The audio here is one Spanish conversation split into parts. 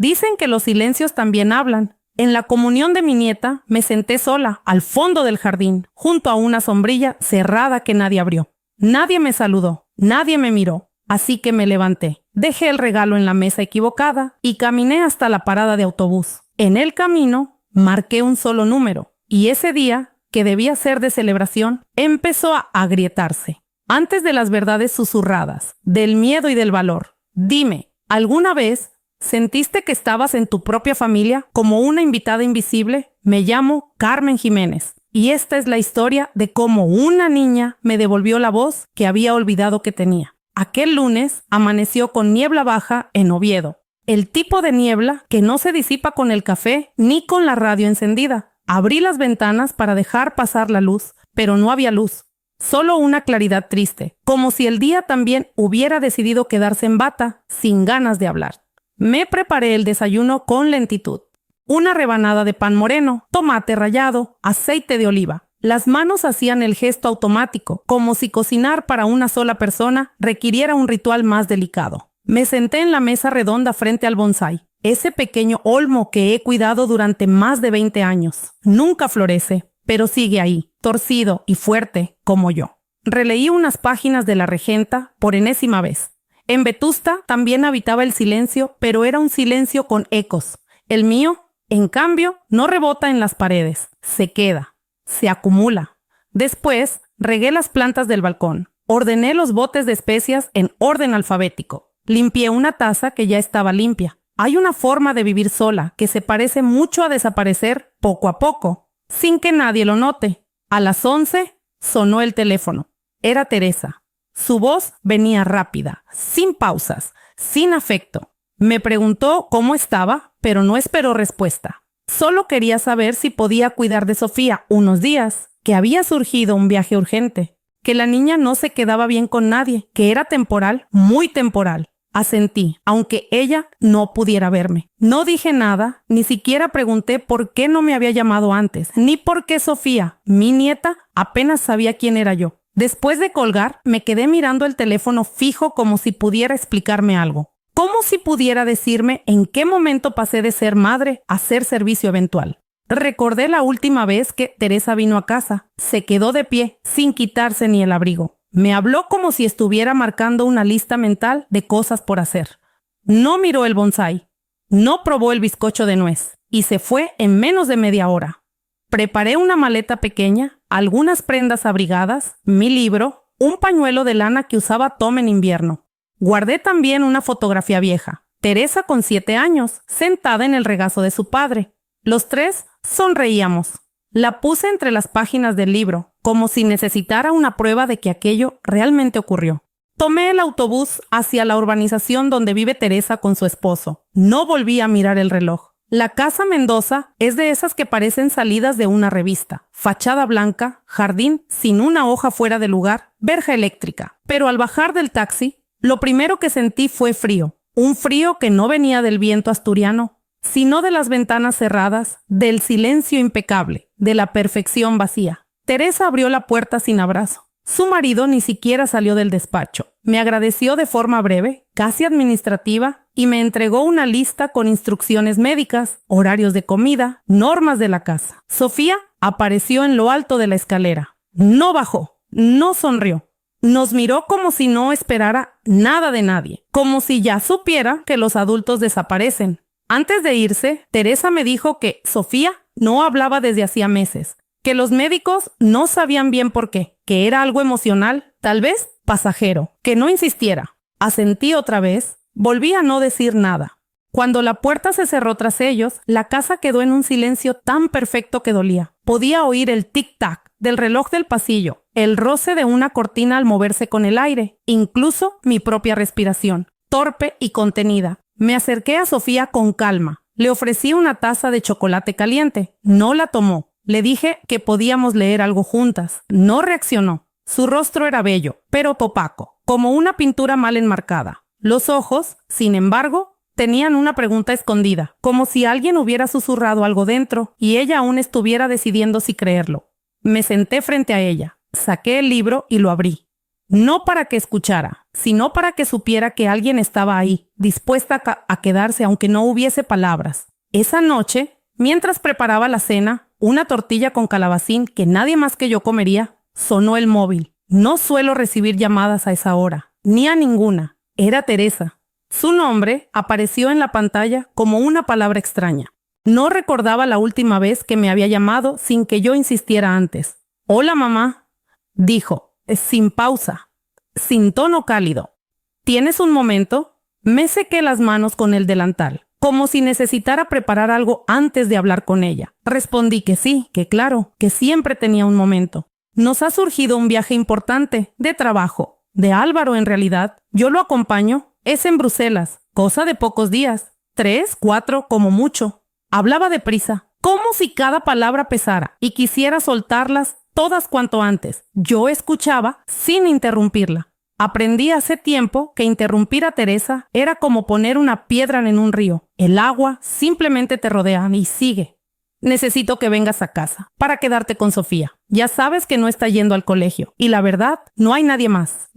Dicen que los silencios también hablan. En la comunión de mi nieta me senté sola, al fondo del jardín, junto a una sombrilla cerrada que nadie abrió. Nadie me saludó, nadie me miró, así que me levanté. Dejé el regalo en la mesa equivocada y caminé hasta la parada de autobús. En el camino marqué un solo número y ese día, que debía ser de celebración, empezó a agrietarse. Antes de las verdades susurradas, del miedo y del valor, dime, ¿alguna vez sentiste que estabas en tu propia familia como una invitada invisible? Me llamo Carmen Jiménez y esta es la historia de cómo una niña me devolvió la voz que había olvidado que tenía. Aquel lunes amaneció con niebla baja en Oviedo. El tipo de niebla que no se disipa con el café ni con la radio encendida. Abrí las ventanas para dejar pasar la luz, pero no había luz. Solo una claridad triste, como si el día también hubiera decidido quedarse en bata, sin ganas de hablar. Me preparé el desayuno con lentitud. Una rebanada de pan moreno, tomate rallado, aceite de oliva. Las manos hacían el gesto automático, como si cocinar para una sola persona requiriera un ritual más delicado. Me senté en la mesa redonda frente al bonsái, ese pequeño olmo que he cuidado durante más de 20 años. Nunca florece, pero sigue ahí, torcido y fuerte como yo. Releí unas páginas de La Regenta por enésima vez. En Vetusta también habitaba el silencio, pero era un silencio con ecos. El mío, en cambio, no rebota en las paredes, se queda. Se acumula. Después, regué las plantas del balcón. Ordené los botes de especias en orden alfabético. Limpié una taza que ya estaba limpia. Hay una forma de vivir sola que se parece mucho a desaparecer poco a poco, sin que nadie lo note. A las 11 sonó el teléfono. Era Teresa. Su voz venía rápida, sin pausas, sin afecto. Me preguntó cómo estaba, pero no esperó respuesta. Solo quería saber si podía cuidar de Sofía unos días, que había surgido un viaje urgente, que la niña no se quedaba bien con nadie, que era temporal, muy temporal. Asentí, aunque ella no pudiera verme. No dije nada, ni siquiera pregunté por qué no me había llamado antes, ni por qué Sofía, mi nieta, apenas sabía quién era yo. Después de colgar, me quedé mirando el teléfono fijo como si pudiera explicarme algo. Como si pudiera decirme en qué momento pasé de ser madre a ser servicio eventual. Recordé la última vez que Teresa vino a casa. Se quedó de pie, sin quitarse ni el abrigo. Me habló como si estuviera marcando una lista mental de cosas por hacer. No miró el bonsái, no probó el bizcocho de nuez y se fue en menos de media hora. Preparé una maleta pequeña, algunas prendas abrigadas, mi libro, un pañuelo de lana que usaba Tom en invierno. Guardé también una fotografía vieja. Teresa con 7 años, sentada en el regazo de su padre. Los tres sonreíamos. La puse entre las páginas del libro, como si necesitara una prueba de que aquello realmente ocurrió. Tomé el autobús hacia la urbanización donde vive Teresa con su esposo. No volví a mirar el reloj. La Casa Mendoza es de esas que parecen salidas de una revista. Fachada blanca, jardín sin una hoja fuera de lugar, verja eléctrica. Pero al bajar del taxi, lo primero que sentí fue frío. Un frío que no venía del viento asturiano, sino de las ventanas cerradas, del silencio impecable, de la perfección vacía. Teresa abrió la puerta sin abrazo. Su marido ni siquiera salió del despacho. Me agradeció de forma breve, casi administrativa, y me entregó una lista con instrucciones médicas, horarios de comida, normas de la casa. Sofía apareció en lo alto de la escalera. No bajó, no sonrió. Nos miró como si no esperara nada de nadie, como si ya supiera que los adultos desaparecen. Antes de irse, Teresa me dijo que Sofía no hablaba desde hacía meses, que los médicos no sabían bien por qué, que era algo emocional, tal vez pasajero, que no insistiera. Asentí otra vez, volví a no decir nada. Cuando la puerta se cerró tras ellos, la casa quedó en un silencio tan perfecto que dolía. Podía oír el tic-tac del reloj del pasillo, el roce de una cortina al moverse con el aire, incluso mi propia respiración, torpe y contenida. Me acerqué a Sofía con calma. Le ofrecí una taza de chocolate caliente. No la tomó. Le dije que podíamos leer algo juntas. No reaccionó. Su rostro era bello, pero opaco, como una pintura mal enmarcada. Los ojos, sin embargo, tenían una pregunta escondida, como si alguien hubiera susurrado algo dentro y ella aún estuviera decidiendo si creerlo. Me senté frente a ella, saqué el libro y lo abrí. No para que escuchara, sino para que supiera que alguien estaba ahí, dispuesta a quedarse aunque no hubiese palabras. Esa noche, mientras preparaba la cena, una tortilla con calabacín que nadie más que yo comería, sonó el móvil. No suelo recibir llamadas a esa hora, ni a ninguna. Era Teresa. Su nombre apareció en la pantalla como una palabra extraña. No recordaba la última vez que me había llamado sin que yo insistiera antes. «Hola, mamá», dijo, sin pausa, sin tono cálido. «¿Tienes un momento?» Me sequé las manos con el delantal, como si necesitara preparar algo antes de hablar con ella. Respondí que sí, que claro, que siempre tenía un momento. «Nos ha surgido un viaje importante, de trabajo, de Álvaro en realidad. Yo lo acompaño, es en Bruselas, cosa de pocos días, 3, 4 como mucho». Hablaba deprisa, como si cada palabra pesara y quisiera soltarlas todas cuanto antes. Yo escuchaba sin interrumpirla. Aprendí hace tiempo que interrumpir a Teresa era como poner una piedra en un río. El agua simplemente te rodea y sigue. «Necesito que vengas a casa para quedarte con Sofía. Ya sabes que no está yendo al colegio y la verdad, no hay nadie más.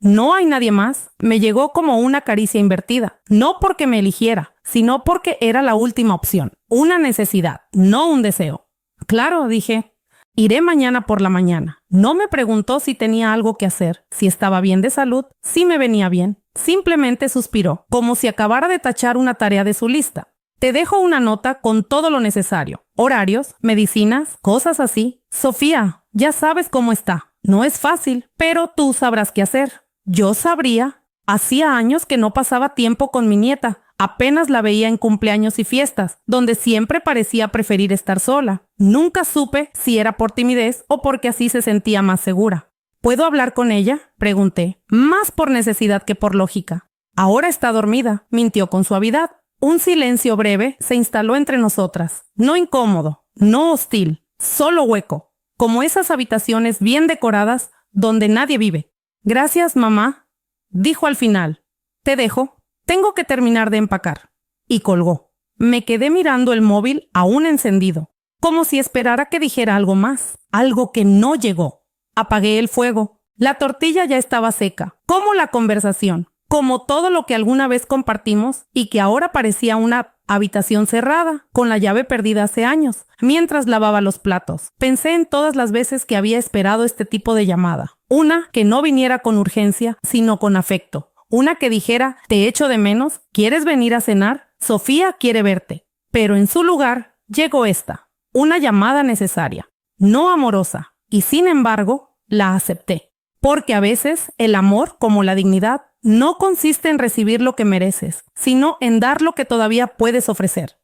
No hay nadie más me llegó como una caricia invertida, no porque me eligiera, sino porque era la última opción, una necesidad, no un deseo. Claro, dije, iré mañana por la mañana. No me preguntó si tenía algo que hacer, si estaba bien de salud, si me venía bien. Simplemente suspiró, como si acabara de tachar una tarea de su lista. «Te dejo una nota con todo lo necesario, horarios, medicinas, cosas así. Sofía, ya sabes cómo está. No es fácil, pero tú sabrás qué hacer». Yo sabría. Hacía años que no pasaba tiempo con mi nieta. Apenas la veía en cumpleaños y fiestas, donde siempre parecía preferir estar sola. Nunca supe si era por timidez o porque así se sentía más segura. «¿Puedo hablar con ella?», pregunté, más por necesidad que por lógica. «Ahora está dormida», mintió con suavidad. Un silencio breve se instaló entre nosotras. No incómodo, no hostil, solo hueco, como esas habitaciones bien decoradas donde nadie vive. «Gracias, mamá», dijo al final. «Te dejo. Tengo que terminar de empacar». Y colgó. Me quedé mirando el móvil aún encendido, como si esperara que dijera algo más, algo que no llegó. Apagué el fuego. La tortilla ya estaba seca, como la conversación, como todo lo que alguna vez compartimos y que ahora parecía una habitación cerrada, con la llave perdida hace años. Mientras lavaba los platos, pensé en todas las veces que había esperado este tipo de llamada. Una que no viniera con urgencia, sino con afecto. Una que dijera, «Te echo de menos, ¿quieres venir a cenar? Sofía quiere verte». Pero en su lugar llegó esta, una llamada necesaria, no amorosa, y sin embargo la acepté. Porque a veces el amor, como la dignidad, no consiste en recibir lo que mereces, sino en dar lo que todavía puedes ofrecer.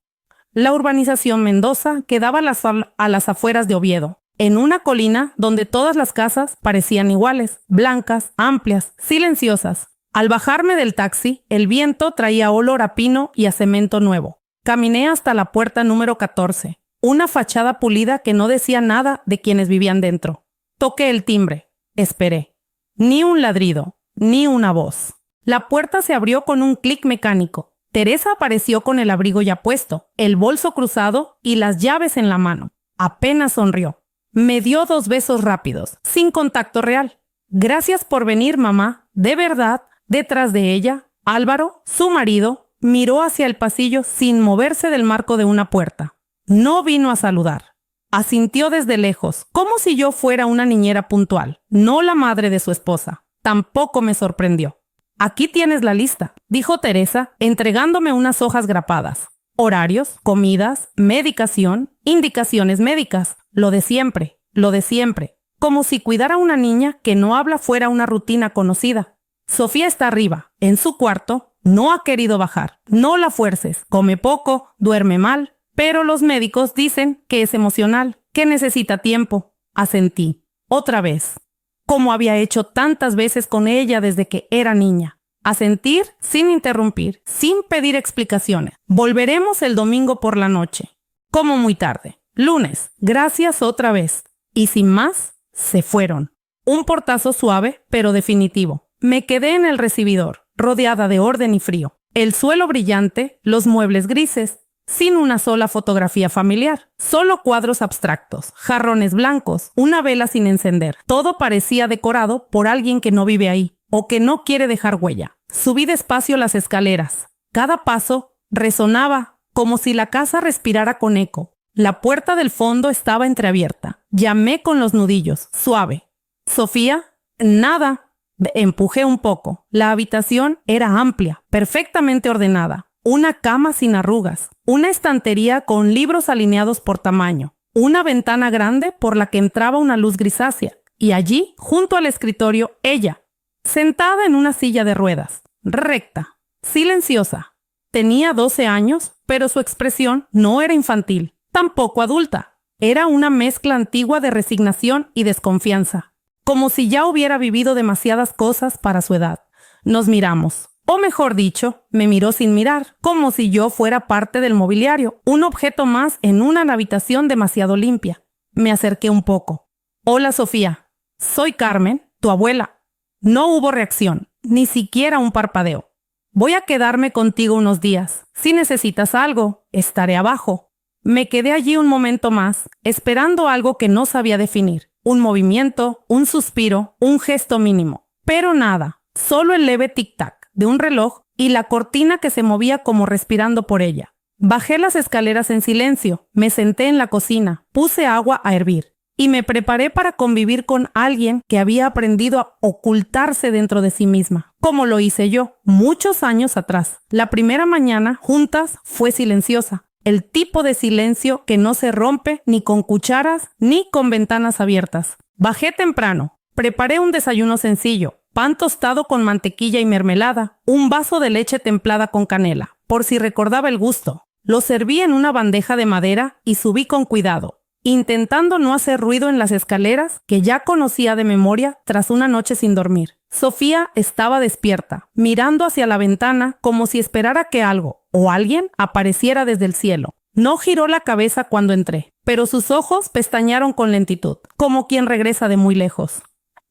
La urbanización Mendoza quedaba a las afueras de Oviedo, en una colina donde todas las casas parecían iguales, blancas, amplias, silenciosas. Al bajarme del taxi, el viento traía olor a pino y a cemento nuevo. Caminé hasta la puerta número 14, una fachada pulida que no decía nada de quienes vivían dentro. Toqué el timbre, esperé. Ni un ladrido, ni una voz. La puerta se abrió con un clic mecánico. Teresa apareció con el abrigo ya puesto, el bolso cruzado y las llaves en la mano. Apenas sonrió. Me dio 2 besos rápidos, sin contacto real. «Gracias por venir, mamá. De verdad». Detrás de ella, Álvaro, su marido, miró hacia el pasillo sin moverse del marco de una puerta. No vino a saludar. Asintió desde lejos, como si yo fuera una niñera puntual, no la madre de su esposa. Tampoco me sorprendió. «Aquí tienes la lista», dijo Teresa, entregándome unas hojas grapadas. Horarios, comidas, medicación, indicaciones médicas, lo de siempre, como si cuidar a una niña que no habla fuera una rutina conocida. «Sofía está arriba, en su cuarto, no ha querido bajar. No la fuerces, come poco, duerme mal, pero los médicos dicen que es emocional, que necesita tiempo». Asentí, otra vez, como había hecho tantas veces con ella desde que era niña. Asentir sin interrumpir, sin pedir explicaciones. «Volveremos el domingo por la noche». Como muy tarde. «Lunes, gracias otra vez». Y sin más, se fueron. Un portazo suave, pero definitivo. Me quedé en el recibidor, rodeada de orden y frío. El suelo brillante, los muebles grises, sin una sola fotografía familiar. Solo cuadros abstractos, jarrones blancos, una vela sin encender. Todo parecía decorado por alguien que no vive ahí. o que no quiere dejar huella. Subí despacio las escaleras. Cada paso resonaba como si la casa respirara con eco. La puerta del fondo estaba entreabierta. Llamé con los nudillos, suave. «¿Sofía?» «Nada». Empujé un poco. La habitación era amplia, perfectamente ordenada. Una cama sin arrugas, una estantería con libros alineados por tamaño, una ventana grande por la que entraba una luz grisácea, y allí, junto al escritorio, ella, sentada en una silla de ruedas, recta, silenciosa. Tenía 12 años, pero su expresión no era infantil, tampoco adulta. Era una mezcla antigua de resignación y desconfianza, como si ya hubiera vivido demasiadas cosas para su edad. Nos miramos. O mejor dicho, me miró sin mirar, como si yo fuera parte del mobiliario, un objeto más en una habitación demasiado limpia. Me acerqué un poco. «Hola, Sofía. Soy Carmen, tu abuela». No hubo reacción, ni siquiera un parpadeo. «Voy a quedarme contigo unos días. Si necesitas algo, estaré abajo». Me quedé allí un momento más, esperando algo que no sabía definir. Un movimiento, un suspiro, un gesto mínimo. Pero nada, solo el leve tic-tac de un reloj y la cortina que se movía como respirando por ella. Bajé las escaleras en silencio, me senté en la cocina, puse agua a hervir y me preparé para convivir con alguien que había aprendido a ocultarse dentro de sí misma, como lo hice yo muchos años atrás. La primera mañana juntas fue silenciosa, el tipo de silencio que no se rompe ni con cucharas ni con ventanas abiertas. Bajé temprano, preparé un desayuno sencillo, pan tostado con mantequilla y mermelada, un vaso de leche templada con canela, por si recordaba el gusto. Lo serví en una bandeja de madera y subí con cuidado, intentando no hacer ruido en las escaleras que ya conocía de memoria tras una noche sin dormir. Sofía estaba despierta, mirando hacia la ventana como si esperara que algo o alguien apareciera desde el cielo. No giró la cabeza cuando entré, pero sus ojos pestañearon con lentitud, como quien regresa de muy lejos.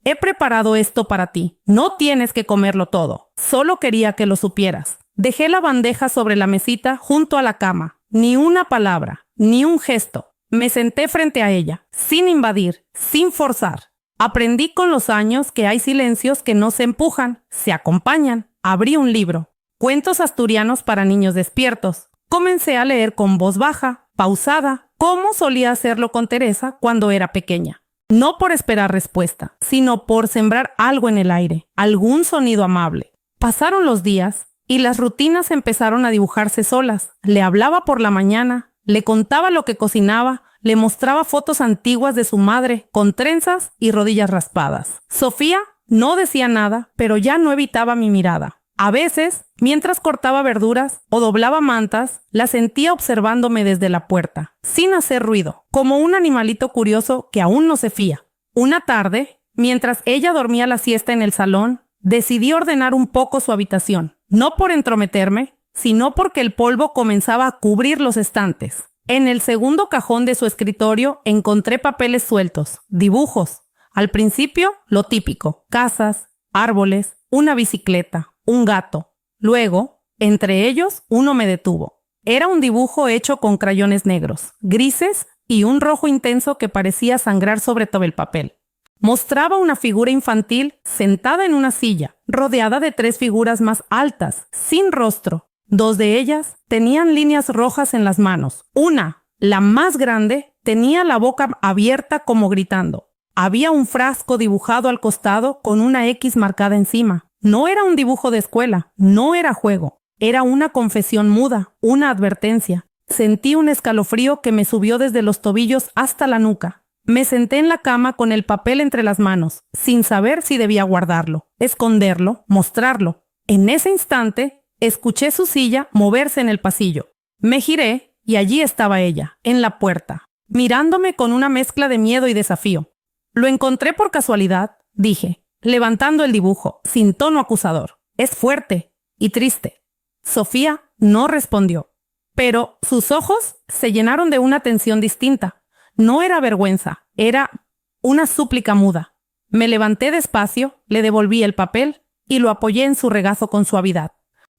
«He preparado esto para ti. No tienes que comerlo todo. Solo quería que lo supieras». Dejé la bandeja sobre la mesita junto a la cama. Ni una palabra, ni un gesto. Me senté frente a ella, sin invadir, sin forzar. Aprendí con los años que hay silencios que no se empujan, se acompañan. Abrí un libro. Cuentos asturianos para niños despiertos. Comencé a leer con voz baja, pausada, como solía hacerlo con Teresa cuando era pequeña. No por esperar respuesta, sino por sembrar algo en el aire, algún sonido amable. Pasaron los días y las rutinas empezaron a dibujarse solas. Le hablaba por la mañana, le contaba lo que cocinaba, le mostraba fotos antiguas de su madre con trenzas y rodillas raspadas. Sofía no decía nada, pero ya no evitaba mi mirada. A veces, mientras cortaba verduras o doblaba mantas, la sentía observándome desde la puerta, sin hacer ruido, como un animalito curioso que aún no se fía. Una tarde, mientras ella dormía la siesta en el salón, decidí ordenar un poco su habitación, no por entrometerme, sino porque el polvo comenzaba a cubrir los estantes. En el segundo cajón de su escritorio encontré papeles sueltos, dibujos. Al principio, lo típico, casas, árboles, una bicicleta, un gato. Luego, entre ellos, uno me detuvo. Era un dibujo hecho con crayones negros, grises y un rojo intenso que parecía sangrar sobre todo el papel. Mostraba una figura infantil sentada en una silla, rodeada de 3 figuras más altas, sin rostro. 2 de ellas tenían líneas rojas en las manos. Una, la más grande, tenía la boca abierta como gritando. Había un frasco dibujado al costado con una X marcada encima. No era un dibujo de escuela, no era juego. Era una confesión muda, una advertencia. Sentí un escalofrío que me subió desde los tobillos hasta la nuca. Me senté en la cama con el papel entre las manos, sin saber si debía guardarlo, esconderlo, mostrarlo. En ese instante, escuché su silla moverse en el pasillo. Me giré y allí estaba ella, en la puerta, mirándome con una mezcla de miedo y desafío. «Lo encontré por casualidad», dije, levantando el dibujo, sin tono acusador. «Es fuerte y triste». Sofía no respondió, pero sus ojos se llenaron de una tensión distinta. No era vergüenza, era una súplica muda. Me levanté despacio, le devolví el papel y lo apoyé en su regazo con suavidad.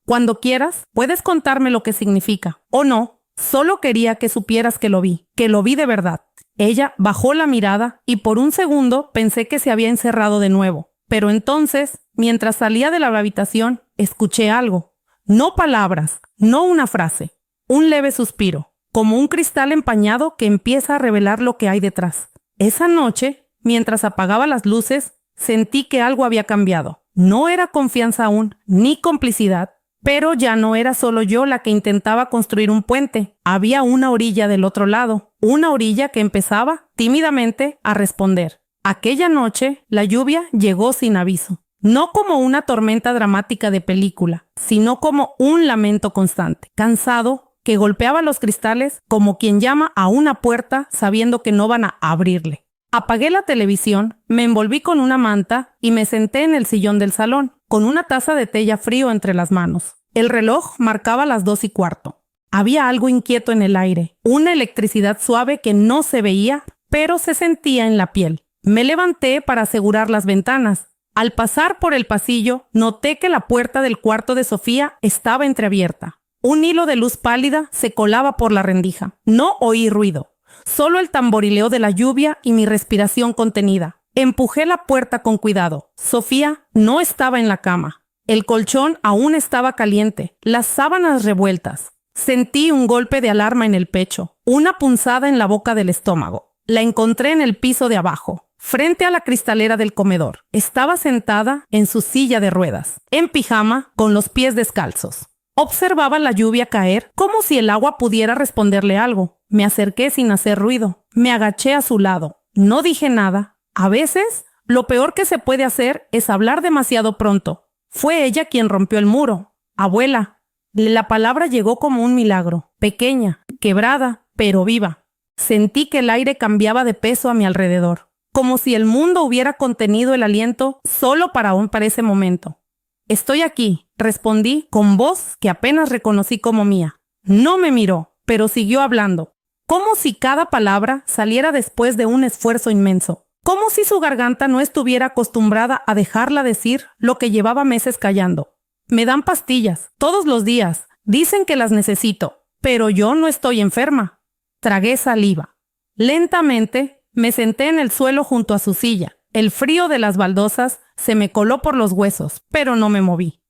«Cuando quieras, puedes contarme lo que significa, o no. Solo quería que supieras que lo vi de verdad». Ella bajó la mirada y por un segundo pensé que se había encerrado de nuevo. Pero entonces mientras salía de la habitación, escuché algo. No palabras, no una frase. Un leve suspiro, como un cristal empañado que empieza a revelar lo que hay detrás. Esa noche, mientras apagaba las luces, sentí que algo había cambiado. No era confianza aún, ni complicidad, pero ya no era solo yo la que intentaba construir un puente. Había una orilla del otro lado, una orilla que empezaba, tímidamente, a responder. Aquella noche, la lluvia llegó sin aviso. No como una tormenta dramática de película, sino como un lamento constante, cansado, que golpeaba los cristales como quien llama a una puerta sabiendo que no van a abrirle. Apagué la televisión, me envolví con una manta y me senté en el sillón del salón, con una taza de té ya frío entre las manos. El reloj marcaba las 2:15. Había algo inquieto en el aire, una electricidad suave que no se veía, pero se sentía en la piel. Me levanté para asegurar las ventanas. Al pasar por el pasillo, noté que la puerta del cuarto de Sofía estaba entreabierta. Un hilo de luz pálida se colaba por la rendija. No oí ruido, solo el tamborileo de la lluvia y mi respiración contenida. Empujé la puerta con cuidado. Sofía no estaba en la cama. El colchón aún estaba caliente, las sábanas revueltas. Sentí un golpe de alarma en el pecho, una punzada en la boca del estómago. La encontré en el piso de abajo, frente a la cristalera del comedor. Estaba sentada en su silla de ruedas, en pijama, con los pies descalzos. Observaba la lluvia caer como si el agua pudiera responderle algo. Me acerqué sin hacer ruido. Me agaché a su lado. No dije nada. A veces, lo peor que se puede hacer es hablar demasiado pronto. Fue ella quien rompió el muro. Abuela. La palabra llegó como un milagro. Pequeña, quebrada, pero viva. Sentí que el aire cambiaba de peso a mi alrededor. Como si el mundo hubiera contenido el aliento solo para ese momento. Estoy aquí, respondí con voz que apenas reconocí como mía. No me miró, pero siguió hablando, como si cada palabra saliera después de un esfuerzo inmenso, como si su garganta no estuviera acostumbrada a dejarla decir lo que llevaba meses callando. Me dan pastillas, todos los días, dicen que las necesito, pero yo no estoy enferma. Tragué saliva. Lentamente me senté en el suelo junto a su silla. El frío de las baldosas se me coló por los huesos, pero no me moví.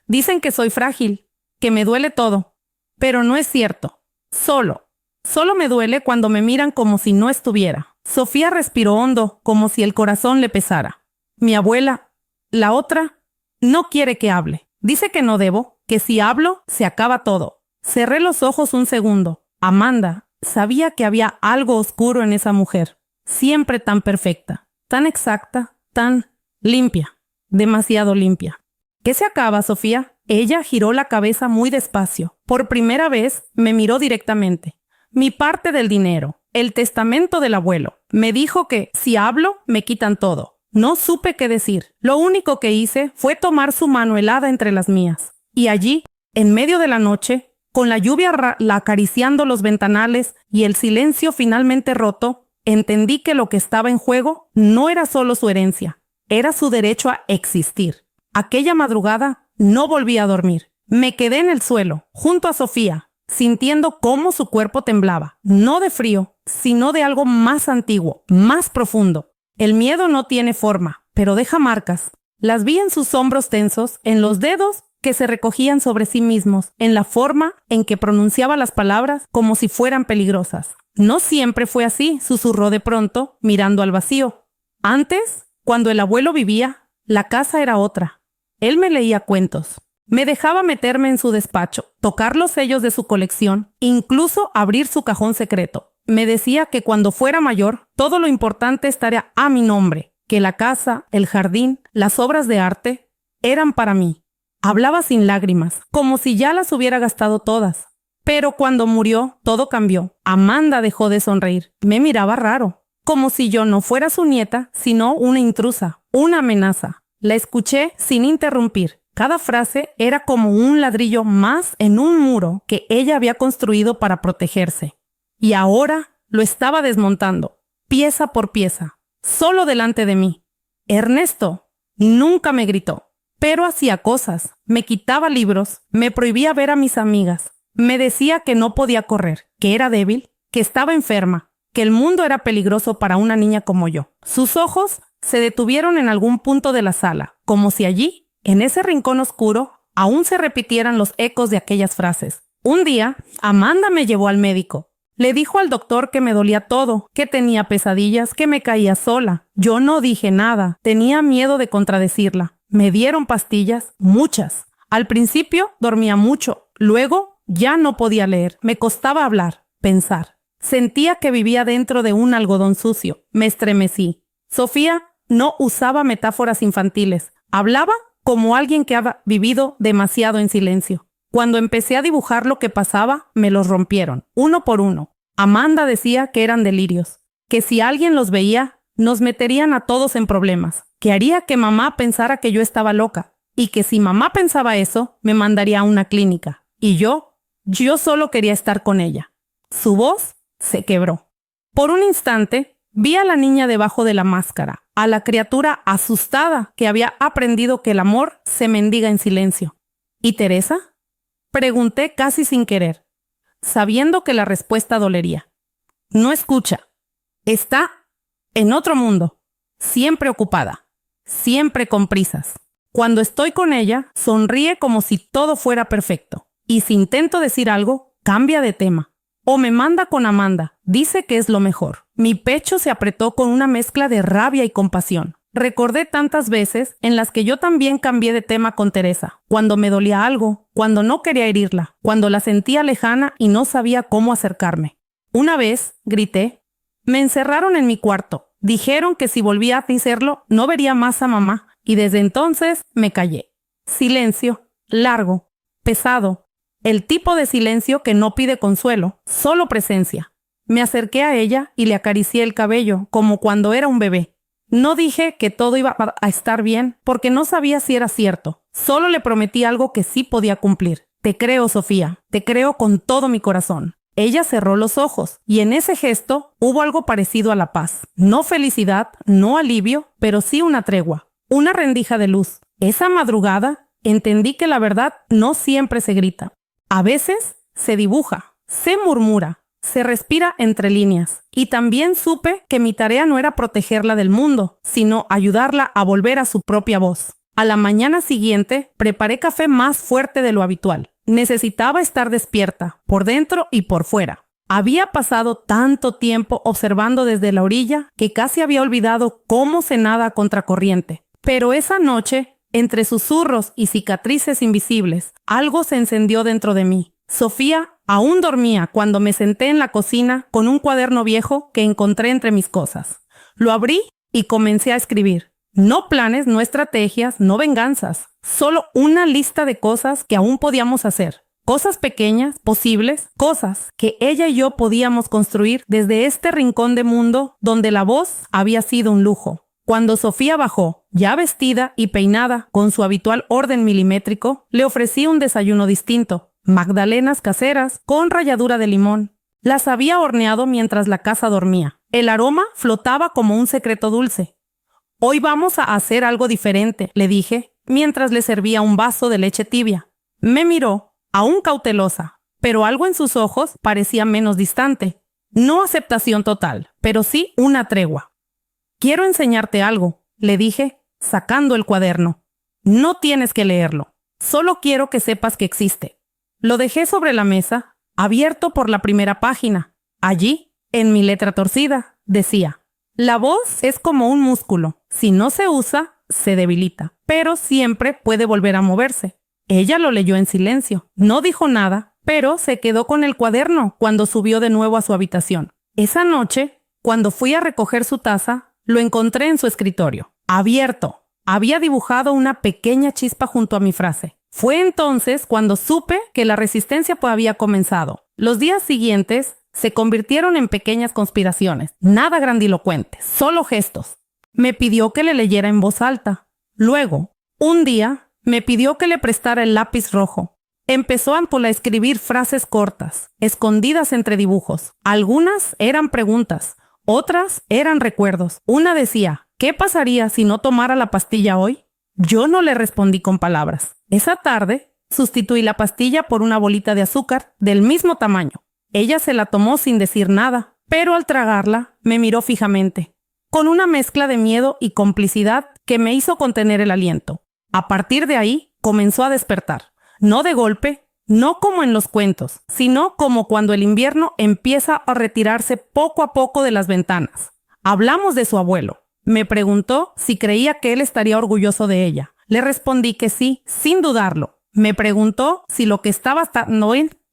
Dicen que soy frágil, que me duele todo, pero no es cierto. Solo me duele cuando me miran como si no estuviera. Sofía respiró hondo, como si el corazón le pesara. Mi abuela, la otra, no quiere que hable. Dice que no debo, que si hablo, se acaba todo. Cerré los ojos un segundo. Amanda, sabía que había algo oscuro en esa mujer, siempre tan perfecta. Tan exacta, tan limpia, demasiado limpia. ¿Qué se acaba, Sofía? Ella giró la cabeza muy despacio. Por primera vez me miró directamente. Mi parte del dinero, el testamento del abuelo. Me dijo que si hablo, me quitan todo. No supe qué decir. Lo único que hice fue tomar su mano helada entre las mías. Y allí, en medio de la noche, con la lluvia acariciando los ventanales y el silencio finalmente roto, entendí que lo que estaba en juego no era solo su herencia, era su derecho a existir. Aquella madrugada no volví a dormir. Me quedé en el suelo, junto a Sofía, sintiendo cómo su cuerpo temblaba, no de frío, sino de algo más antiguo, más profundo. El miedo no tiene forma, pero deja marcas. Las vi en sus hombros tensos, en los dedos que se recogían sobre sí mismos, en la forma en que pronunciaba las palabras como si fueran peligrosas. No siempre fue así, susurró de pronto, mirando al vacío. Antes, cuando el abuelo vivía, la casa era otra. Él me leía cuentos. Me dejaba meterme en su despacho, tocar los sellos de su colección, incluso abrir su cajón secreto. Me decía que cuando fuera mayor, todo lo importante estaría a mi nombre, que la casa, el jardín, las obras de arte eran para mí. Hablaba sin lágrimas, como si ya las hubiera gastado todas. Pero cuando murió, todo cambió. Amanda dejó de sonreír. Me miraba raro, como si yo no fuera su nieta, sino una intrusa, una amenaza. La escuché sin interrumpir. Cada frase era como un ladrillo más en un muro que ella había construido para protegerse. Y ahora lo estaba desmontando, pieza por pieza, solo delante de mí. Ernesto nunca me gritó, pero hacía cosas. Me quitaba libros, me prohibía ver a mis amigas. Me decía que no podía correr, que era débil, que estaba enferma, que el mundo era peligroso para una niña como yo. Sus ojos se detuvieron en algún punto de la sala, como si allí, en ese rincón oscuro, aún se repitieran los ecos de aquellas frases. Un día, Amanda me llevó al médico. Le dijo al doctor que me dolía todo, que tenía pesadillas, que me caía sola. Yo no dije nada, tenía miedo de contradecirla. Me dieron pastillas, muchas. Al principio dormía mucho, luego ya no podía leer, me costaba hablar, pensar. Sentía que vivía dentro de un algodón sucio. Me estremecí. Sofía no usaba metáforas infantiles. Hablaba como alguien que había vivido demasiado en silencio. Cuando empecé a dibujar lo que pasaba, me los rompieron, uno por uno. Amanda decía que eran delirios, que si alguien los veía, nos meterían a todos en problemas, que haría que mamá pensara que yo estaba loca, y que si mamá pensaba eso, me mandaría a una clínica. Y yo solo quería estar con ella. Su voz se quebró. Por un instante, vi a la niña debajo de la máscara, a la criatura asustada que había aprendido que el amor se mendiga en silencio. ¿Y Teresa? Pregunté casi sin querer, sabiendo que la respuesta dolería. No escucha. Está en otro mundo, siempre ocupada, siempre con prisas. Cuando estoy con ella, sonríe como si todo fuera perfecto. Y si intento decir algo, cambia de tema. O me manda con Amanda, dice que es lo mejor. Mi pecho se apretó con una mezcla de rabia y compasión. Recordé tantas veces en las que yo también cambié de tema con Teresa, cuando me dolía algo, cuando no quería herirla, cuando la sentía lejana y no sabía cómo acercarme. Una vez, grité, me encerraron en mi cuarto. Dijeron que si volvía a hacerlo, no vería más a mamá, y desde entonces me callé. Silencio, largo, pesado, el tipo de silencio que no pide consuelo, solo presencia. Me acerqué a ella y le acaricié el cabello, como cuando era un bebé. No dije que todo iba a estar bien porque no sabía si era cierto. Solo le prometí algo que sí podía cumplir. Te creo, Sofía. Te creo con todo mi corazón. Ella cerró los ojos y en ese gesto hubo algo parecido a la paz. No felicidad, no alivio, pero sí una tregua. Una rendija de luz. Esa madrugada entendí que la verdad no siempre se grita. A veces se dibuja, se murmura. Se respira entre líneas. Y también supe que mi tarea no era protegerla del mundo, sino ayudarla a volver a su propia voz. A la mañana siguiente, preparé café más fuerte de lo habitual. Necesitaba estar despierta, por dentro y por fuera. Había pasado tanto tiempo observando desde la orilla que casi había olvidado cómo se nada a contracorriente. Pero esa noche, entre susurros y cicatrices invisibles, algo se encendió dentro de mí. Sofía aún dormía cuando me senté en la cocina con un cuaderno viejo que encontré entre mis cosas. Lo abrí y comencé a escribir. No planes, no estrategias, no venganzas. Solo una lista de cosas que aún podíamos hacer. Cosas pequeñas, posibles, cosas que ella y yo podíamos construir desde este rincón de mundo donde la voz había sido un lujo. Cuando Sofía bajó, ya vestida y peinada con su habitual orden milimétrico, le ofrecí un desayuno distinto. Magdalenas caseras con ralladura de limón. Las había horneado mientras la casa dormía. El aroma flotaba como un secreto dulce. Hoy vamos a hacer algo diferente, le dije, mientras le servía un vaso de leche tibia. Me miró, aún cautelosa, pero algo en sus ojos parecía menos distante. No aceptación total, pero sí una tregua. Quiero enseñarte algo, le dije, sacando el cuaderno. No tienes que leerlo. Solo quiero que sepas que existe. Lo dejé sobre la mesa, abierto por la primera página. Allí, en mi letra torcida, decía: la voz es como un músculo. Si no se usa, se debilita, pero siempre puede volver a moverse. Ella lo leyó en silencio. No dijo nada, pero se quedó con el cuaderno cuando subió de nuevo a su habitación. Esa noche, cuando fui a recoger su taza, lo encontré en su escritorio, abierto. Había dibujado una pequeña chispa junto a mi frase. Fue entonces cuando supe que la resistencia había comenzado. Los días siguientes se convirtieron en pequeñas conspiraciones, nada grandilocuentes, solo gestos. Me pidió que le leyera en voz alta. Luego, un día, me pidió que le prestara el lápiz rojo. Empezó a escribir frases cortas, escondidas entre dibujos. Algunas eran preguntas, otras eran recuerdos. Una decía: ¿qué pasaría si no tomara la pastilla hoy? Yo no le respondí con palabras. Esa tarde, sustituí la pastilla por una bolita de azúcar del mismo tamaño. Ella se la tomó sin decir nada, pero al tragarla, me miró fijamente. con una mezcla de miedo y complicidad que me hizo contener el aliento. A partir de ahí, comenzó a despertar. No de golpe, no como en los cuentos, sino como cuando el invierno empieza a retirarse poco a poco de las ventanas. Hablamos de su abuelo. Me preguntó si creía que él estaría orgulloso de ella. Le respondí que sí, sin dudarlo. Me preguntó si lo que estaba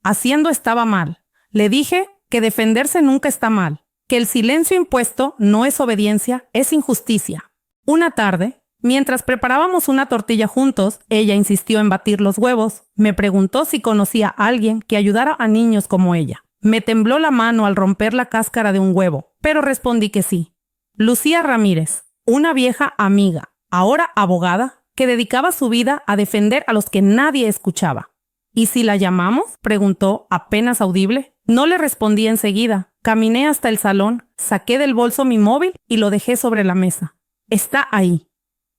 haciendo estaba mal. Le dije que defenderse nunca está mal, que el silencio impuesto no es obediencia, es injusticia. Una tarde, mientras preparábamos una tortilla juntos, ella insistió en batir los huevos. Me preguntó si conocía a alguien que ayudara a niños como ella. Me tembló la mano al romper la cáscara de un huevo, pero respondí que sí. Lucía Ramírez, una vieja amiga, ahora abogada, que dedicaba su vida a defender a los que nadie escuchaba. ¿Y si la llamamos?, preguntó, apenas audible. No le respondí enseguida. Caminé hasta el salón, saqué del bolso mi móvil y lo dejé sobre la mesa. Está ahí.